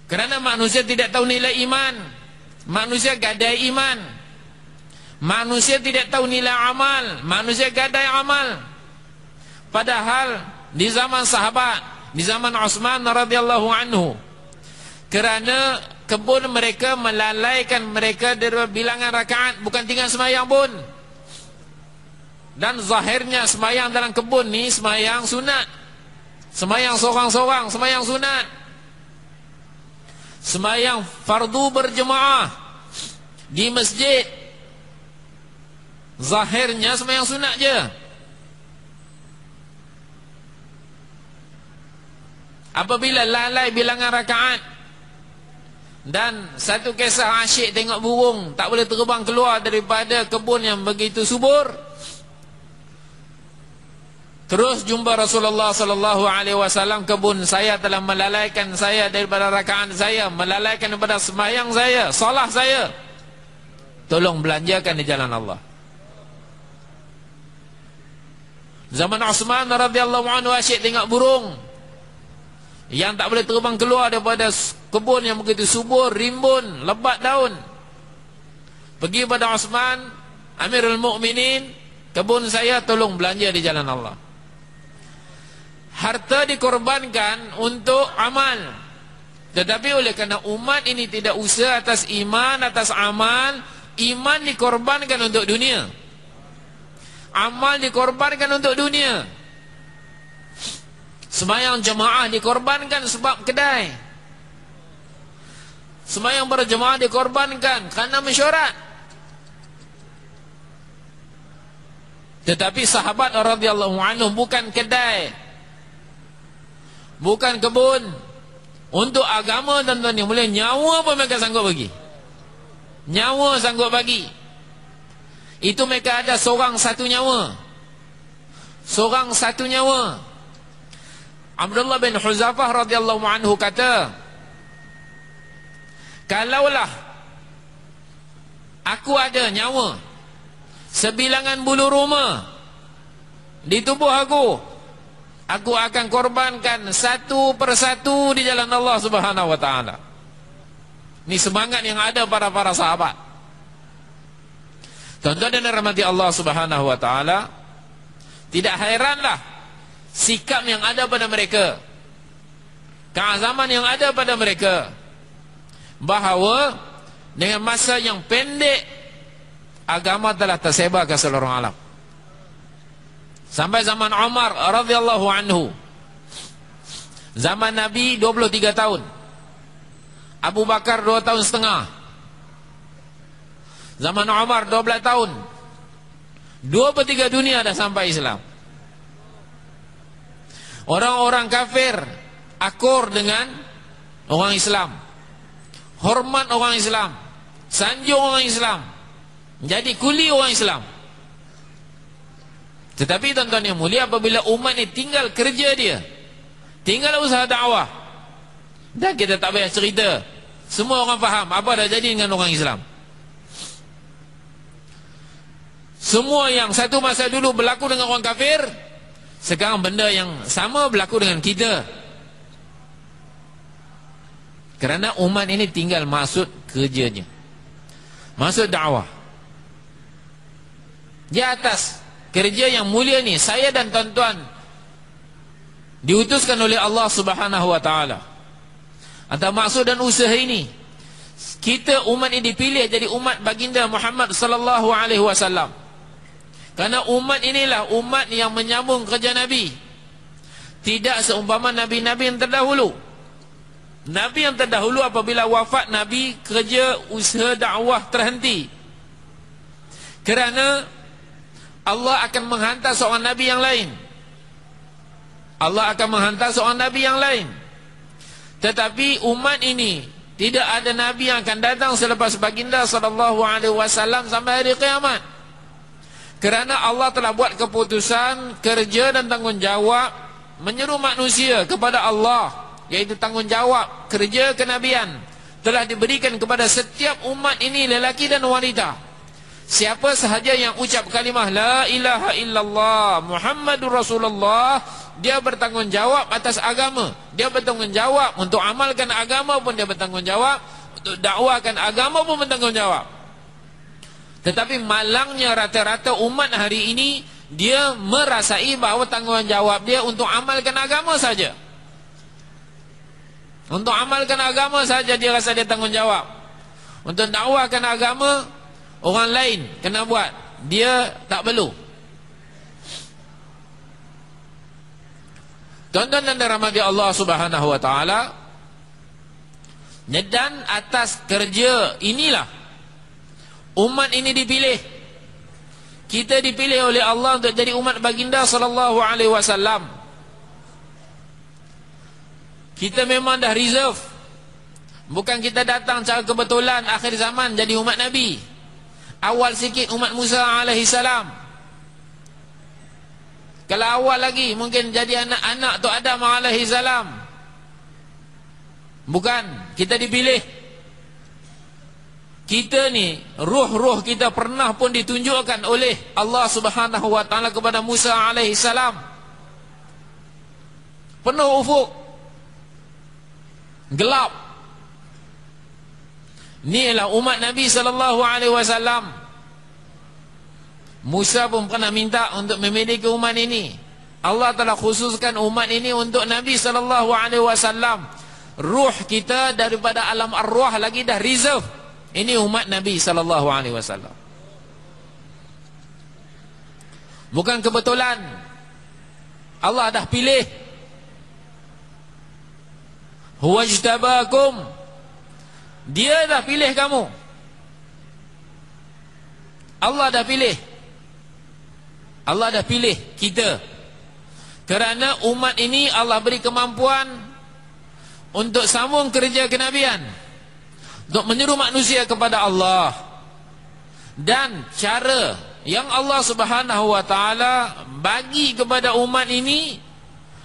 Kerana manusia tidak tahu nilai iman, manusia gadai iman. Manusia tidak tahu nilai amal, manusia gadai amal. Padahal di zaman sahabat, di zaman Utsman radhiyallahu anhu, kerana kebun mereka melalaikan mereka dari bilangan rakaat, bukan tinggal sembahyang pun. Dan zahirnya sembahyang dalam kebun ni sembahyang sunat, sembahyang seorang-seorang, sembahyang sunat. Sembahyang fardu berjemaah di masjid, zahirnya sembahyang sunat je. Apabila lalai bilangan rakaat, dan satu kisah asyik tengok burung tak boleh terbang keluar daripada kebun yang begitu subur, Terus jumpa Rasulullah sallallahu alaihi wasallam, kebun saya telah melalaikan saya daripada rakaat saya, melalaikan daripada sembahyang saya, solat saya. Tolong belanjakan di jalan Allah. Zaman Uthman radhiyallahu anhu asyik tengok burung yang tak boleh terbang keluar daripada kebun yang begitu subur, rimbun, lebat daun. Pergi pada Uthman, Amirul Mukminin, kebun saya tolong belanja di jalan Allah. Harta dikorbankan untuk amal. Tetapi oleh kerana umat ini tidak usaha atas iman, atas amal, iman dikorbankan untuk dunia, amal dikorbankan untuk dunia. Sembahyang jemaah dikorbankan sebab kedai, sembahyang berjemaah dikorbankan kerana mesyuarat. Tetapi sahabat radhiyallahu anhum bukan kedai, bukan kebun. Untuk agama tuan-tuan yang mulia, nyawa pun mereka sanggup bagi. Nyawa sanggup bagi. Itu mereka ada seorang satu nyawa. Seorang satu nyawa. Abdullah bin Huzafah radhiyallahu anhu kata, kalaulah aku ada nyawa sebilangan bulu roma di tubuh aku akan korbankan satu persatu di jalan Allah Subhanahu wa taala. Ini semangat yang ada pada para sahabat. Tuan-tuan dan rahmati Allah Subhanahu wa taala, tidak heranlah sikap yang ada pada mereka, keazaman yang ada pada mereka, bahawa dengan masa yang pendek agama telah tersebar ke seluruh alam. Sampai zaman Umar radhiyallahu anhu, zaman Nabi 23 tahun, Abu Bakar 2 tahun setengah, zaman Umar 12 tahun, 2/3 dunia dah sampai Islam. Orang-orang kafir akur dengan orang Islam, hormat orang Islam, sanjung orang Islam, jadi kuli orang Islam. Tetapi tuan-tuan yang mulia, apabila umat ini tinggal kerja dia, tinggal usaha dakwah, dan kita tak payah cerita, semua orang faham apa dah jadi dengan orang Islam. Semua yang satu masa dulu berlaku dengan orang kafir, sekarang benda yang sama berlaku dengan kita. Kerana umat ini tinggal maksud kerjanya, maksud dakwah. Di atas kerja yang mulia ni, saya dan tuan-tuan diutuskan oleh Allah Subhanahu wa taala. Atas maksud dan usaha ini, kita umat ini dipilih jadi umat baginda Muhammad sallallahu alaihi wasallam. Kerana umat inilah umat yang menyambung kerja Nabi. Tidak seumpama Nabi-Nabi yang terdahulu. Nabi yang terdahulu apabila wafat Nabi, kerja usaha dakwah terhenti. Kerana Allah akan menghantar seorang Nabi yang lain. Allah akan menghantar seorang Nabi yang lain. Tetapi umat ini tidak ada Nabi yang akan datang selepas baginda sallallahu alaihi wasallam sampai hari kiamat. Kerana Allah telah buat keputusan kerja dan tanggungjawab menyeru manusia kepada Allah, yaitu tanggungjawab kerja kenabian telah diberikan kepada setiap umat ini, lelaki dan wanita. Siapa sahaja yang ucap kalimah la ilaha illallah Muhammadur Rasulullah, dia bertanggungjawab atas agama, dia bertanggungjawab untuk amalkan agama pun dia bertanggungjawab, untuk dakwahkan agama pun bertanggungjawab. Tetapi malangnya rata-rata umat hari ini, dia merasai bahawa tanggungjawab dia untuk amalkan agama saja. Untuk amalkan agama saja dia rasa dia tanggungjawab. Untuk dakwahkan agama, orang lain kena buat, dia tak perlu. Tuan-tuan dan rahmati Allah Subhanahu wa taala, dan atas kerja inilah umat ini dipilih. Kita dipilih oleh Allah untuk jadi umat baginda sallallahu alaihi wasallam. Kita memang dah reserve. Bukan kita datang secara kebetulan akhir zaman jadi umat Nabi. Awal sikit umat Musa alaihi salam. Kalau awal lagi mungkin jadi anak-anak tu Adam alaihi salam. Bukan, kita dipilih. Kita ni, ruh-ruh kita pernah pun ditunjukkan oleh Allah Subhanahu wa taala kepada Musa alaihi salam. Penuh ufuk, gelap. Ni ialah umat Nabi sallallahu alaihi wasallam. Musa pun pernah minta untuk memiliki umat ini. Allah telah khususkan umat ini untuk Nabi sallallahu alaihi wasallam. Ruh kita daripada alam arwah lagi dah reserve. Ini umat Nabi sallallahu alaihi wasallam. Bukan kebetulan. Allah dah pilih. Huwajtabakum. Dia dah pilih kamu. Allah dah pilih. Allah dah pilih kita. Kerana umat ini Allah beri kemampuan untuk sambung kerja kenabian, untuk menyeru manusia kepada Allah. Dan cara yang Allah Subhanahu wa taala bagi kepada umat ini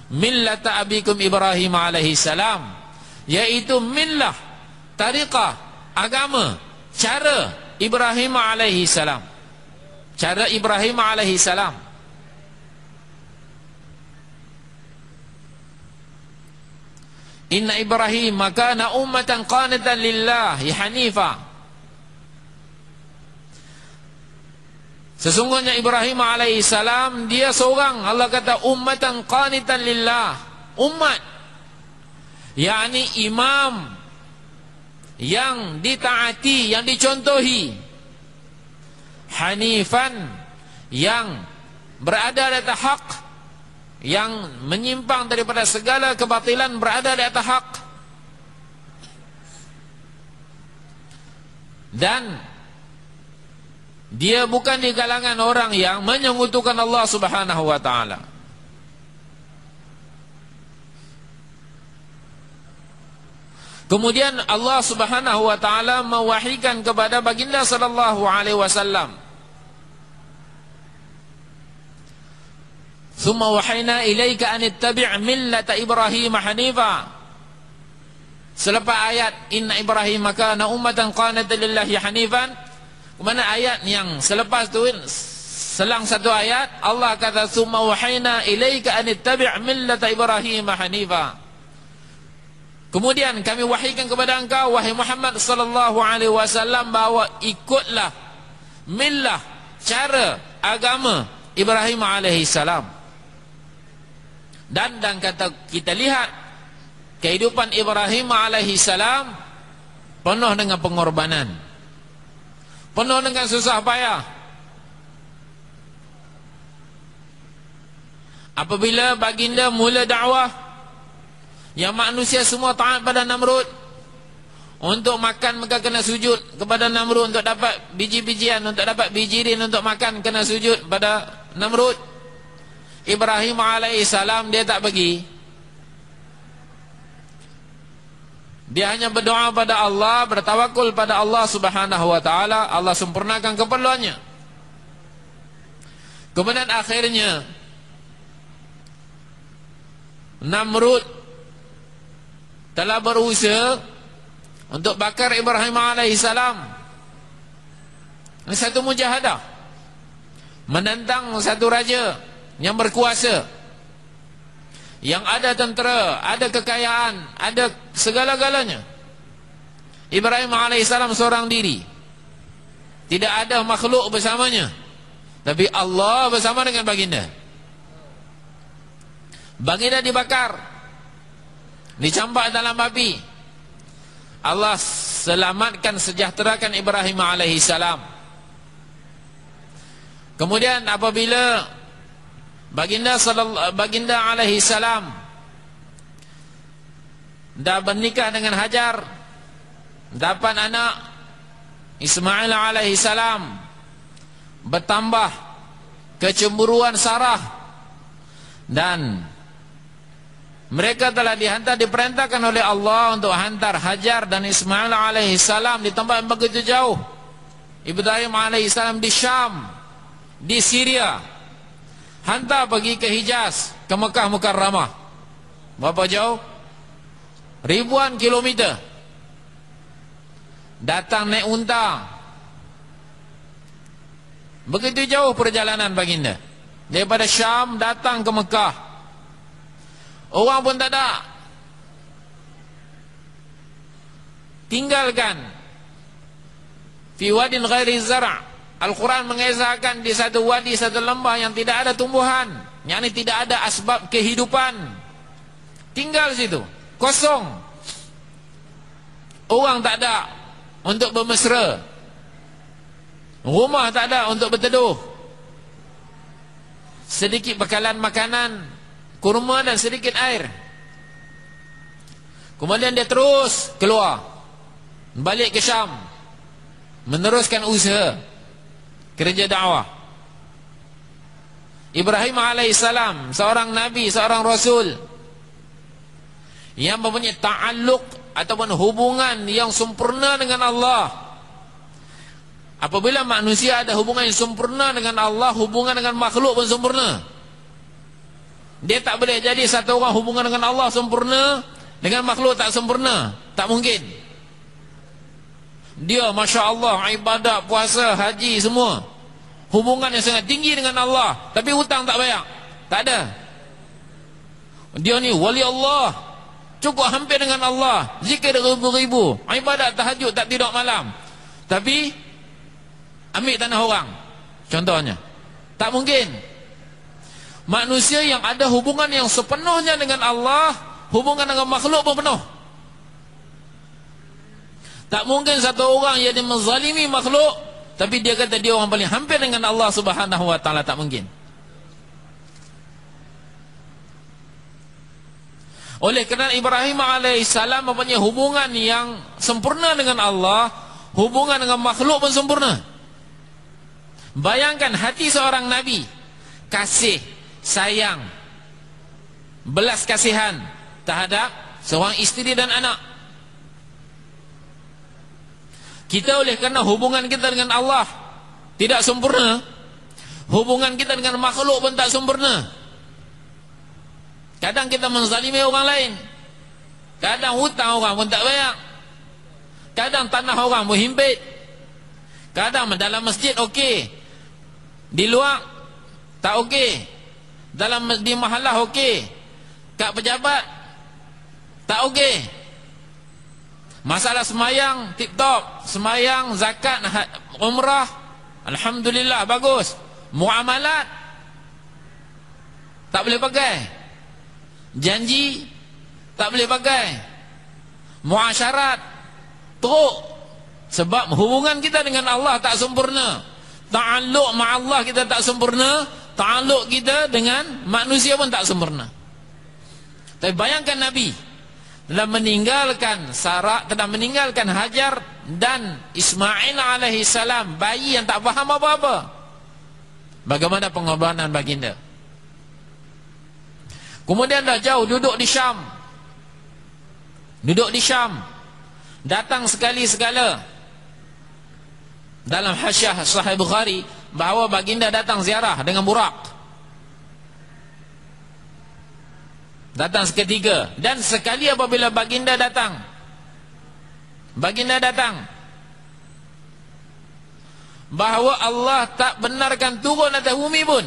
millata abikum Ibrahim alaihi salam, yaitu millah, tariqah, agama, cara Ibrahim alaihi salam. Cara Ibrahim alaihi salam. Inna Ibrahim kana ummatan qanitan lillahi hanifa. Sesungguhnya Ibrahim alaihi salam dia seorang, Allah kata ummatan qanitan lillah, umat, yakni imam yang ditaati, yang dicontohi, hanifan, yang berada di atas hak, yang menyimpang daripada segala kebatilan berada di atas hak. Dan dia bukan di kalangan orang yang menyekutukan Allah Subhanahu wa taala. Kemudian Allah Subhanahu wa taala mewahykan kepada baginda sallallahu alaihi wasallam, "Tsumma wahayna ilaika an ittabi' millata Ibrahim hanifa." Selepas ayat inna Ibrahim kana ummatan qanitan lillahi hanifan, kemana ayat yang selepas tu, selang satu ayat Allah kata "Tsumma wahayna ilaika an ittabi' millata Ibrahim hanifa." Kemudian kami wahykan kepada engkau wahai Muhammad sallallahu alaihi wasallam bahawa ikutlah millah, cara, agama Ibrahim alaihi salam. Dan kata kita lihat kehidupan Ibrahim alaihi salam penuh dengan pengorbanan, penuh dengan susah payah. Apabila baginda mula dakwah, yang manusia semua taat pada Namrud, untuk makan maka kena sujud kepada Namrud, untuk dapat biji-bijian, untuk dapat bijirin untuk makan kena sujud pada Namrud. Ibrahim alaihi salam dia tak pergi. Dia hanya berdoa pada Allah, bertawakul pada Allah Subhanahu wa taala. Allah sempurnakan keperluannya. Kemudian akhirnya Namrud telah berusaha untuk bakar Ibrahim alaihi salam. Ini satu mujahadah, menentang satu raja yang berkuasa, yang ada tentera, ada kekayaan, ada segala-galanya. Ibrahim alaihi salam seorang diri, tidak ada makhluk bersamanya, tapi Allah bersama dengan baginda. Baginda dibakar, dicampak dalam api. Allah selamatkan, sejahterakan Ibrahim alaihi salam. Kemudian apabila baginda alaihi salam dah bernikah dengan Hajar, dapat anak Ismail alaihi salam, bertambah kecemburuan Sarah, dan mereka telah diperintahkan oleh Allah untuk hantar Hajar dan Ismail alaihi salam di tempat yang begitu jauh. Ibrahim alaihi salam di Syam, di Syria. hantar pergi ke Hijaz, ke Mekah Mukarramah. Berapa jauh? Ribuan kilometer. Datang naik unta. Begitu jauh perjalanan baginda daripada Syam datang ke Mekah. Orang pun tak ada, tinggalkan fi wadin ghairi zara'. Al-Quran mengisahkan di satu wadi, satu lembah yang tidak ada tumbuhan, yakni tidak ada asbab kehidupan. Tinggal situ, kosong. Orang tak ada untuk bermesra, rumah tak ada untuk berteduh. Sedikit bekalan makanan, kurma dan sedikit air. Kemudian dia terus keluar, balik ke Syam, meneruskan usaha kerja dakwah. Ibrahim alaihissalam, seorang nabi, seorang rasul yang mempunyai ta'alluq ataupun hubungan yang sempurna dengan Allah. Apabila manusia ada hubungan yang sempurna dengan Allah, hubungan dengan makhluk pun sempurna. Dia tak boleh jadi satu orang hubungan dengan Allah sempurna, dengan makhluk tak sempurna. Tak mungkin. Dia Masya Allah, ibadat, puasa, haji, semua hubungan yang sangat tinggi dengan Allah, tapi hutang tak bayar. Tak ada. Dia ni wali Allah, cukup hampir dengan Allah, zikir ribu-ribu, ibadat tahajud tak tidur malam, tapi ambil tanah orang, contohnya. Tak mungkin. Manusia yang ada hubungan yang sepenuhnya dengan Allah, hubungan dengan makhluk pun penuh. Tak mungkin satu orang yang dia menzalimi makhluk, tapi dia kata dia orang paling hampir dengan Allah Subhanahu wa ta'ala. Tak mungkin. Oleh kerana Ibrahim alaihissalam mempunyai hubungan yang sempurna dengan Allah, hubungan dengan makhluk pun sempurna. Bayangkan hati seorang nabi, kasih, sayang, belas kasihan terhadap seorang isteri dan anak. Kita oleh kerana hubungan kita dengan Allah tidak sempurna, hubungan kita dengan makhluk pun tak sempurna. Kadang kita menzalimi orang lain, kadang hutang orang pun tak bayar, kadang tanah orang pun himpit, kadang dalam masjid okey, di luar tak okey, di mahallah okey, kat pejabat tak okey. Masalah semayang tip top, semayang, zakat, umrah, alhamdulillah bagus. Muamalat tak boleh pakai, janji tak boleh pakai, muasyarat teruk. Sebab hubungan kita dengan Allah tak sempurna, ta'alluq ma'allah kita tak sempurna, ta'alluq kita dengan manusia pun tak sempurna. Tapi bayangkan Nabi telah meninggalkan Sarah, telah meninggalkan Hajar dan Ismail alaihissalam, bayi yang tak faham apa-apa. Bagaimana pengorbanan baginda. Kemudian dah jauh duduk di Syam, datang sekali segala. Dalam hasyiah Sahih Bukhari bahawa baginda datang ziarah dengan burak, datang seketika. Dan sekali apabila baginda datang, bahawa Allah tak benarkan turun atas bumi pun.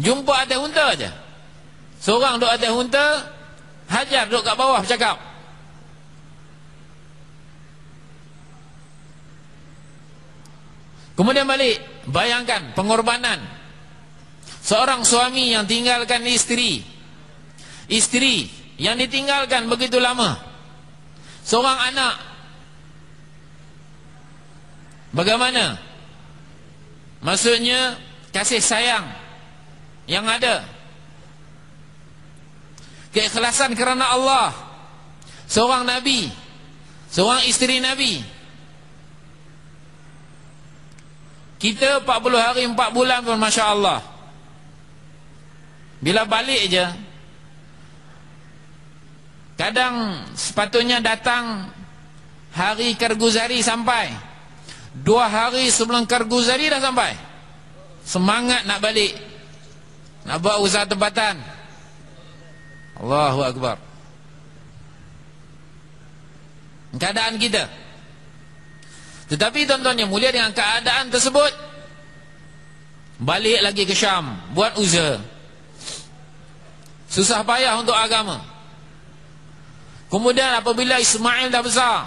Jumpa atas unta aja, seorang duduk atas unta, Hajar duduk kat bawah bercakap. Kemudian balik, bayangkan pengorbanan seorang suami yang tinggalkan isteri yang ditinggalkan begitu lama, seorang anak. Bagaimana? Maksudnya kasih sayang yang ada, keikhlasan kerana Allah. Seorang Nabi, seorang isteri Nabi. Kita 40 hari 4 bulan pun Masya Allah, bila balik je, kadang sepatutnya datang hari Karguzari sampai 2 hari sebelum Karguzari dah sampai, semangat nak balik. Nak buat usaha tempatan. Allahu Akbar. Keadaan kita. Tetapi tuan-tuan yang mulia, dengan keadaan tersebut, balik lagi ke Syam, buat usaha. Susah payah untuk agama. Kemudian apabila Ismail dah besar,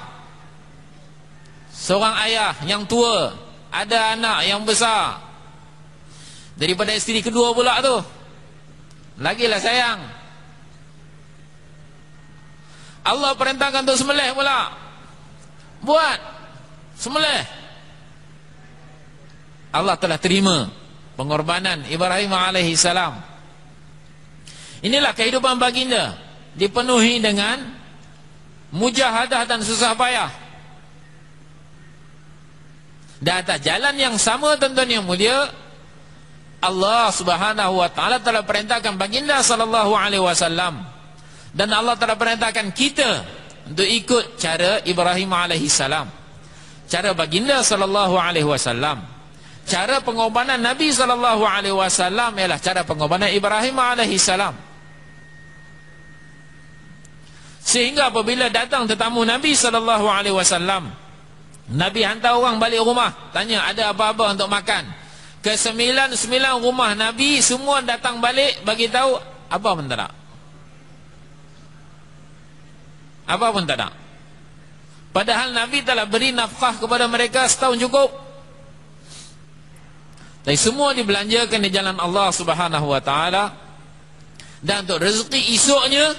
seorang ayah yang tua, ada anak yang besar, daripada isteri kedua pula tu, lagilah sayang. Allah perintahkan untuk sembelih pula. Buat sembelih. Allah telah terima pengorbanan Ibrahim alaihi salam. Inilah kehidupan baginda, dipenuhi dengan mujahadah dan susah payah. Dan atas jalan yang sama, tuan-tuan yang mulia, Allah Subhanahu wa taala telah perintahkan baginda sallallahu alaihi wasallam, dan Allah telah perintahkan kita untuk ikut cara Ibrahim alaihi salam, cara baginda sallallahu alaihi wasallam. Cara pengorbanan Nabi sallallahu alaihi wasallam ialah cara pengorbanan Ibrahim alaihi salam. Sehingga apabila datang tetamu Nabi sallallahu alaihi wasallam, Nabi hantar orang balik rumah, tanya ada apa-apa untuk makan. Ke-99 rumah Nabi semua datang balik bagi tahu apa pun tak ada. Apa pun tak ada. Padahal Nabi telah beri nafkah kepada mereka setahun cukup. Dan semua dibelanjakan di jalan Allah Subhanahu wa taala. Dan untuk rezeki esoknya,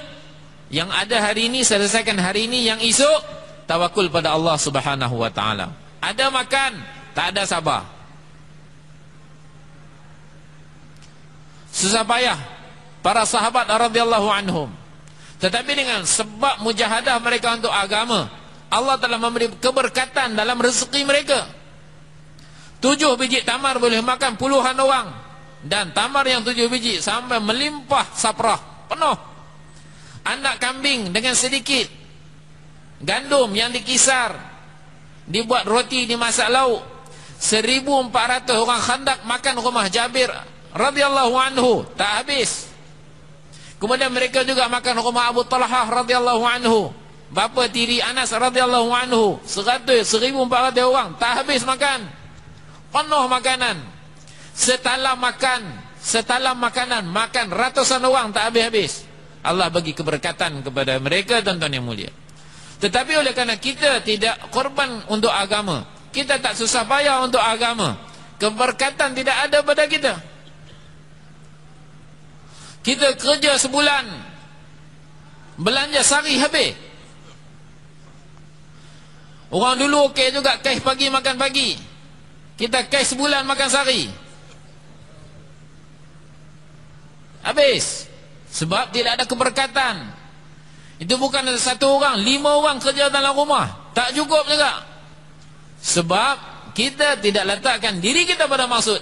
yang ada hari ini selesaikan hari ini, yang esok tawakul pada Allah Subhanahu wa taala. Ada makan, tak ada sabar. Susah payah para sahabat radhiyallahu anhum. Tetapi dengan sebab mujahadah mereka untuk agama, Allah telah memberi keberkatan dalam rezeki mereka. 7 biji tamar boleh makan puluhan orang. Dan tamar yang 7 biji sampai melimpah saprah, penuh. Anak kambing dengan sedikit gandum yang dikisar, dibuat roti, dimasak lauk. 1,400 orang Khandak makan rumah Jabir radhiyallahu anhu, tak habis. Kemudian mereka juga makan rumah Abu Talhah radhiyallahu anhu, bapa tiri Anas radhiyallahu anhu. 1,400 orang, tak habis makan. Penuh makanan. Setalam makanan, makan ratusan orang, tak habis-habis. Allah bagi keberkatan kepada mereka, tuan-tuan yang mulia. Tetapi oleh kerana kita tidak korban untuk agama, kita tak susah payah untuk agama, keberkatan tidak ada pada kita. Kita kerja sebulan, belanja sehari habis. Orang dulu okey juga, cash pagi makan pagi. Kita cash sebulan makan sehari, habis. Sebab tidak ada keberkatan. Itu bukan ada 1 orang, 5 orang kerja dalam rumah, tak cukup juga. Sebab kita tidak letakkan diri kita pada maksud,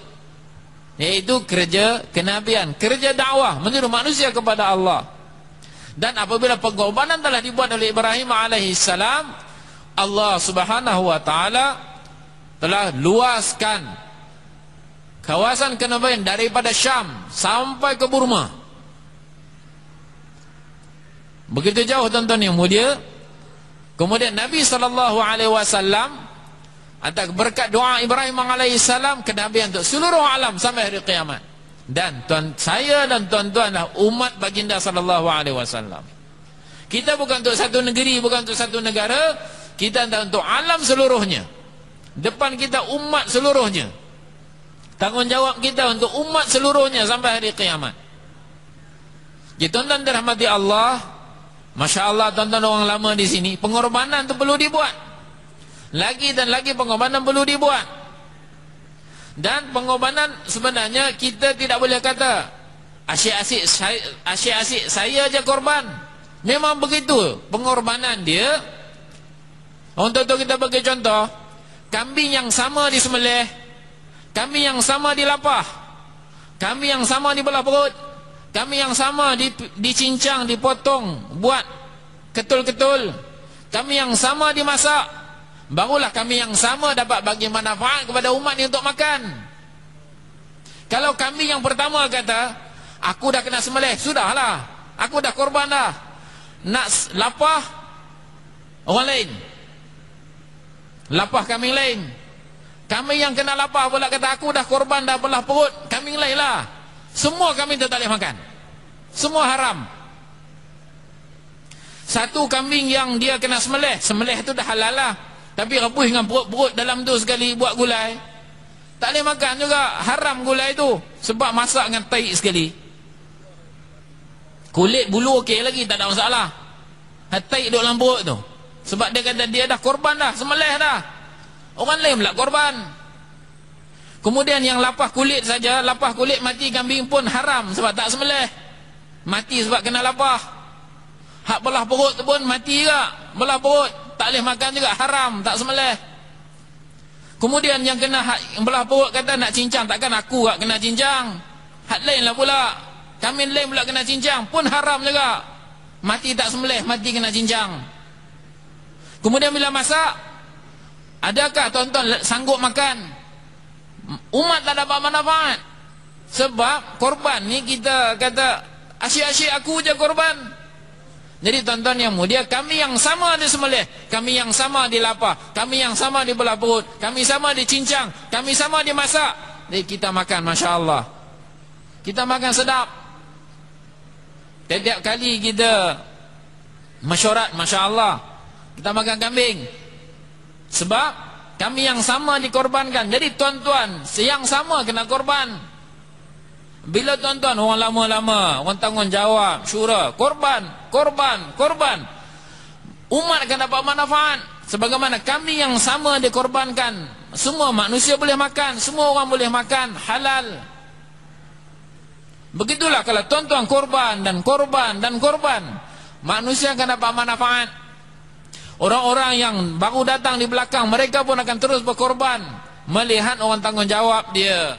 iaitu kerja kenabian, kerja dakwah, menyeru manusia kepada Allah. Dan apabila pengorbanan telah dibuat oleh Ibrahim alaihissalam, Allah Subhanahu wa taala telah luaskan kawasan kenabian daripada Syam sampai ke Burma. Begitu jauh, tuan-tuan yang mulia. Kemudian Nabi SAW atas berkat doa Ibrahim alaihissalam, kenabian untuk seluruh alam sampai hari kiamat. Dan saya dan tuan-tuanlah umat baginda SAW. Kita bukan untuk satu negeri, bukan untuk satu negara, kita untuk alam seluruhnya. Depan kita umat seluruhnya. Tanggungjawab kita untuk umat seluruhnya sampai hari kiamat. Jadi tuan-tuan dirahmati Allah, Masya Allah, tuan-tuan orang lama di sini, pengorbanan itu perlu dibuat. Lagi dan lagi pengorbanan perlu dibuat. Dan pengorbanan sebenarnya kita tidak boleh kata asyik-asyik saya aja korban. Memang begitu pengorbanan dia. Untuk kita bagi contoh, kambing yang sama disembelih, kambing yang sama dilapah, kambing yang sama dibelah perut, kami yang sama dicincang, dipotong, buat ketul-ketul. Kami yang sama dimasak. Barulah kami yang sama dapat bagi manfaat kepada umat ini untuk makan. Kalau kami yang pertama kata, Aku dah kena sembelih, sudahlah, aku dah korban dah. Nak lapah orang lain, lapah kambing lain. Kami yang kena lapah pula kata aku dah korban dah belah perut kambing lain lah. Semua kambing tu tak boleh makan, semua haram. Satu kambing yang dia kena sembelih, sembelih tu dah halal lah, tapi rebus dengan perut-perut dalam tu sekali buat gulai, tak boleh makan juga, haram gulai tu. Sebab masak dengan taik sekali. Kulit bulu okey lagi, tak ada masalah. Taik duduk dalam perut tu. Sebab dia kata dia dah korban dah, sembelih dah. Orang lain pula korban. Kemudian yang lapah kulit saja, lapah kulit mati kambing pun haram sebab tak sembelih. Mati sebab kena lapah. Hak belah perut tu pun mati juga, belah perut, tak boleh makan juga, haram, tak sembelih. Kemudian yang kena hak belah perut kata nak cincang, takkan aku tak kena cincang. Hak lain lah pula, kambing lain pula kena cincang, pun haram juga. Mati tak sembelih, mati kena cincang. Kemudian bila masak, adakah tuan-tuan sanggup makan? Umat tak dapat manfaat. Sebab korban ni kita kata asyik-asyik aku je korban. Jadi tuan-tuan yang mulia, kami yang sama disembelih, kami yang sama dilapah, kami yang sama dibelah perut, kami sama dicincang, kami sama dimasak. Jadi kita makan, Masya Allah, kita makan sedap. Setiap kali kita mesyuarat, Masya Allah, kita makan kambing. Sebab kami yang sama dikorbankan. Jadi tuan-tuan yang sama kena korban. Bila tuan-tuan orang lama-lama, orang tanggungjawab, syura, korban, korban, korban, umat akan dapat manfaat. Sebagaimana kami yang sama dikorbankan, semua manusia boleh makan, semua orang boleh makan, halal. Begitulah kalau tuan-tuan korban dan korban dan korban, manusia akan dapat manfaat. Orang-orang yang baru datang di belakang, mereka pun akan terus berkorban, melihat orang tanggungjawab dia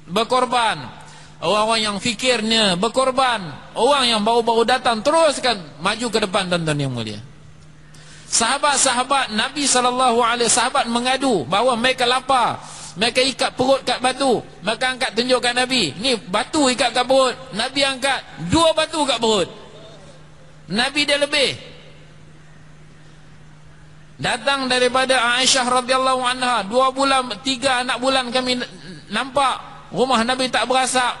berkorban, orang-orang yang fikirnya berkorban, orang yang baru-baru datang terus akan maju ke depan, tuan-tuan yang mulia. Sahabat-sahabat Nabi SAW, sahabat mengadu bahawa mereka lapar, mereka ikat perut kat batu, mereka angkat tunjuk kat Nabi, ni batu ikat kat perut. Nabi angkat 2 batu kat perut. Nabi dia lebih. Datang daripada Aisyah radhiyallahu anha, 2 bulan 3 anak bulan kami nampak rumah Nabi tak berasap.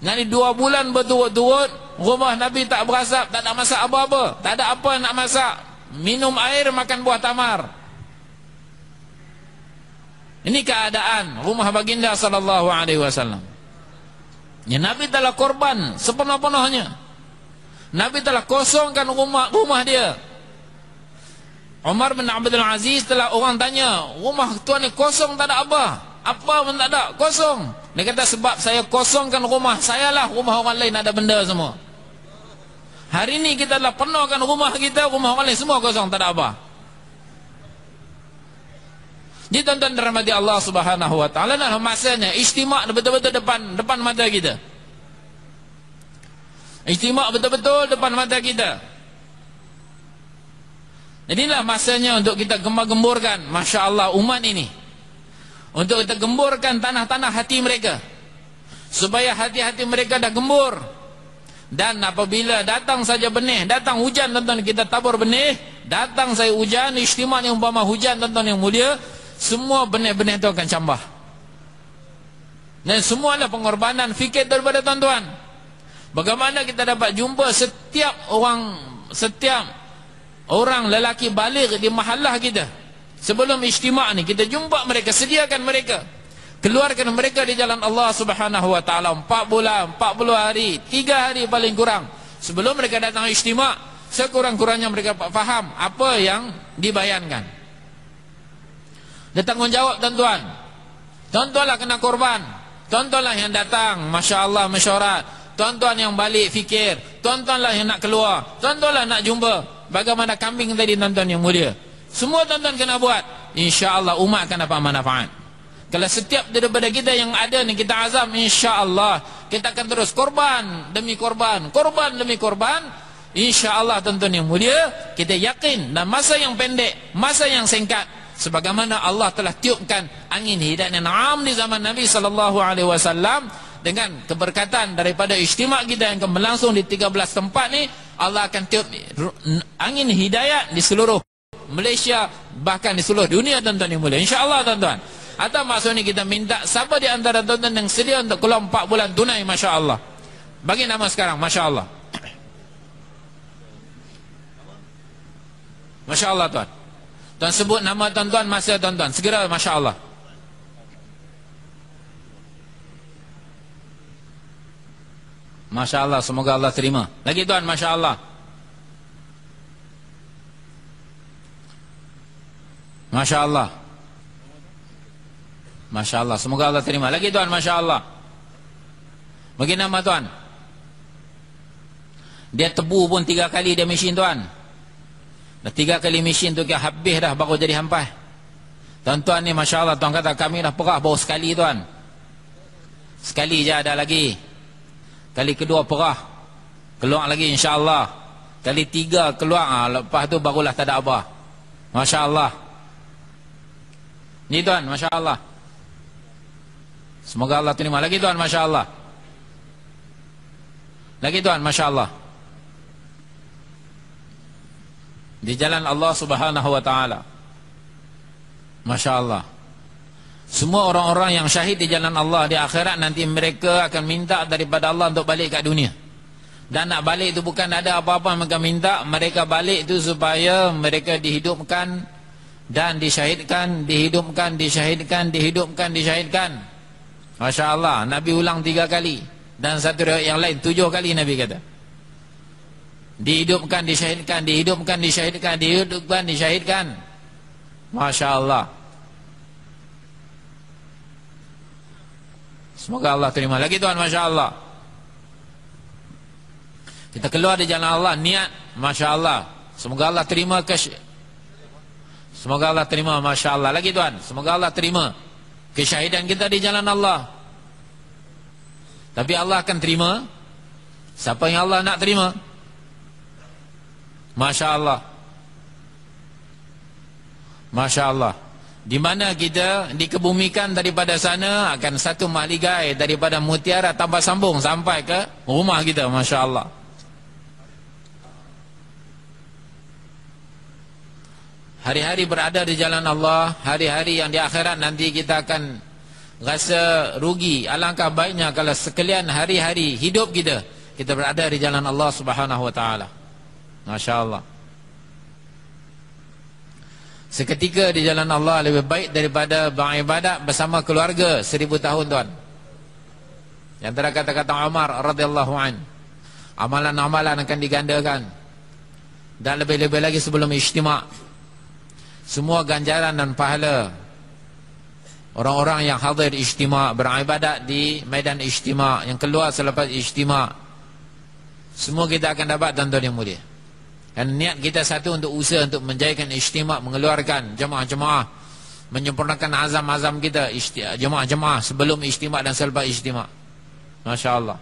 Nanti 2 bulan berturut-turut rumah Nabi tak berasap, tak nak masak apa-apa, tak ada apa nak masak, minum air, makan buah tamar. Ini keadaan rumah baginda sallallahu alaihi wasallam. Ya, Nabi telah korban sepenuh-penuhnya. Nabi telah kosongkan rumah dia. Umar bin Abdul Aziz telah orang tanya, rumah tuan ni kosong, tak ada apa pun tak ada, kosong. Dia kata sebab saya kosongkan rumah saya lah, rumah orang lain ada benda semua. Hari ni kita telah penuhkan rumah kita, rumah orang lain semua kosong, tak ada apa. Jadi tuan-tuan dirahmati Allah Subhanahu wa taala, dalam masanya ijtima' betul-betul depan mata kita. Ijtima' betul-betul depan mata kita. Jadilah masanya untuk kita gembar-gemburkan, Masya Allah, umat ini, untuk kita gemburkan tanah-tanah hati mereka, supaya hati-hati mereka dah gembur. Dan apabila datang saja benih, datang hujan, tuan-tuan, kita tabur benih, datang saya hujan, ijtima' yang umpama hujan, tuan-tuan yang mulia, semua benih-benih itu akan cambah. Dan semua adalah pengorbanan fikir daripada tuan-tuan. Bagaimana kita dapat jumpa setiap orang lelaki balik di mahallah kita, sebelum ijtima' ni kita jumpa mereka, sediakan mereka, keluarkan mereka di jalan Allah Subhanahu wa taala 4 bulan, 40 hari, 3 hari paling kurang sebelum mereka datang ijtima'. Sekurang-kurangnya mereka faham apa yang dibayankan. Dia tanggungjawab, tuan-tuan. Tuan-tuanlah kena korban. Tuan-tuanlah yang datang, Masya Allah, mesyuarat. Tuan-tuan yang balik fikir. Tuan-tuanlah yang nak keluar. Tuan-tuanlah nak jumpa. Bagaimana kambing tadi, tuan-tuan yang mulia. Semua tuan-tuan kena buat. Insya Allah umat akan dapat manfaat. Kalau setiap daripada kita yang ada ni kita azam, insya Allah kita akan terus korban demi korban, korban demi korban. Insya Allah tuan-tuan yang mulia, kita yakin dalam masa yang pendek, masa yang singkat, sebagaimana Allah telah tiupkan angin hidayah dan am di zaman Nabi sallallahu alaihi wasallam, dengan keberkatan daripada ijtima' kita yang akan berlangsung di 13 tempat ni, Allah akan tiup angin hidayat di seluruh Malaysia, bahkan di seluruh dunia tuan-tuan yang mulia, insya-Allah tuan-tuan. Atau maksud ni kita minta siapa di antara tuan-tuan yang sedia untuk keluar 4 bulan tunai, masya-Allah. Bagi nama sekarang, masya-Allah. Masya-Allah tuan. Tuan sebut nama tuan-tuan, masa tuan-tuan segera, masya-Allah. Masya-Allah, semoga Allah terima. Lagi tuan, masya-Allah. Masya-Allah. Masya-Allah, semoga Allah terima. Lagi tuan, masya-Allah. Bagi nama tuan. Dia tebu pun 3 kali dia mesin tuan. Dah 3 kali mesin tu ke habis dah baru jadi hampas. Tuan-tuan ni masya-Allah, tuan kata kami dah perah baru sekali tuan. Sekali je ada lagi. Kali kedua perah, keluar lagi insya-Allah. Kali 3 keluar, lepas tu barulah tak ada apa. Masya-Allah. Ni tuan, masya-Allah. Semoga Allah terima. Lagi tuan, masya-Allah. Lagi tuan, masya-Allah. Di jalan Allah Subhanahu wa taala. Masya-Allah. Semua orang-orang yang syahid di jalan Allah di akhirat nanti mereka akan minta daripada Allah untuk balik ke dunia. Dan nak balik itu bukan ada apa-apa mereka minta, mereka balik itu supaya mereka dihidupkan dan disyahidkan, dihidupkan, disyahidkan, dihidupkan, disyahidkan. Masya-Allah, Nabi ulang 3 kali dan satu riwayat yang lain 7 kali Nabi kata. Dihidupkan, disyahidkan, dihidupkan, disyahidkan, dihidupkan, disyahidkan. Masya-Allah. Semoga Allah terima. Lagi tuan, masya-Allah. Kita keluar di jalan Allah, niat, masya-Allah. Semoga Allah terima semoga Allah terima, masya-Allah. Lagi tuan, semoga Allah terima kesyahidan kita di jalan Allah. Tapi Allah akan terima siapa yang Allah nak terima. Masya-Allah. Masya-Allah. Di mana kita dikebumikan daripada sana akan satu mahligai daripada mutiara tanpa sambung sampai ke rumah kita, masya-Allah. Hari-hari berada di jalan Allah, hari-hari yang di akhirat nanti kita akan rasa rugi. Alangkah baiknya kalau sekalian hari-hari hidup kita berada di jalan Allah Subhanahu wa taala. Masya-Allah. Seketika di jalan Allah lebih baik daripada beribadat bersama keluarga 1000 tahun tuan. Yang antara kata-kata Umar radhiyallahu an, amalan-amalan akan digandakan. Dan lebih-lebih lagi sebelum ijtima', semua ganjaran dan pahala orang-orang yang hadir ijtima', beribadat di medan ijtima', yang keluar selepas ijtima', semua kita akan dapat tuan-tuan yang mulia. Dan niat kita satu untuk usaha untuk menjayakan ijtima', mengeluarkan jemaah-jemaah, menyempurnakan azam-azam kita jemaah-jemaah sebelum ijtima' dan selepas ijtima'. Masya-Allah.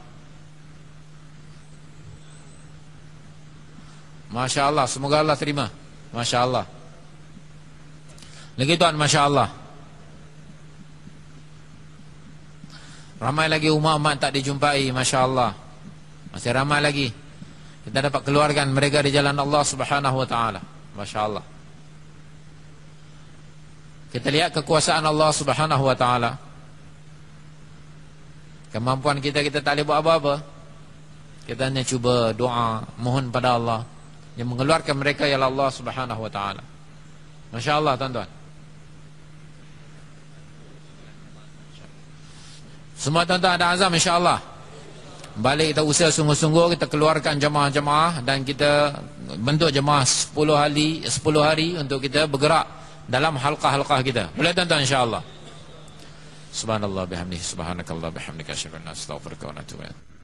Masya-Allah, semoga Allah terima. Masya-Allah. Lagi tuan, masya-Allah. Ramai lagi umat-umat tak dijumpai, masya-Allah. Masih ramai lagi. Kita dapat keluarkan mereka di jalan Allah Subhanahu wa taala. Masya-Allah. Kita lihat kekuasaan Allah Subhanahu wa taala. Kemampuan kita tak boleh buat apa-apa. Kita hanya cuba doa, mohon pada Allah yang mengeluarkan mereka ialah Allah Subhanahu wa taala. Masya-Allah tuan-tuan. Semua tuan-tuan ada azam insya-Allah. Balik kita usaha sungguh-sungguh, kita keluarkan jemaah-jemaah dan kita bentuk jemaah 10 hari untuk kita bergerak dalam halqah-halqah kita. Boleh tuan-tuan insya-Allah. Subhanallah bihamdihi, subhanakallah bihamdika, asyhadu an la ilaha illa anta, astaghfiruka wa atubu ilaik.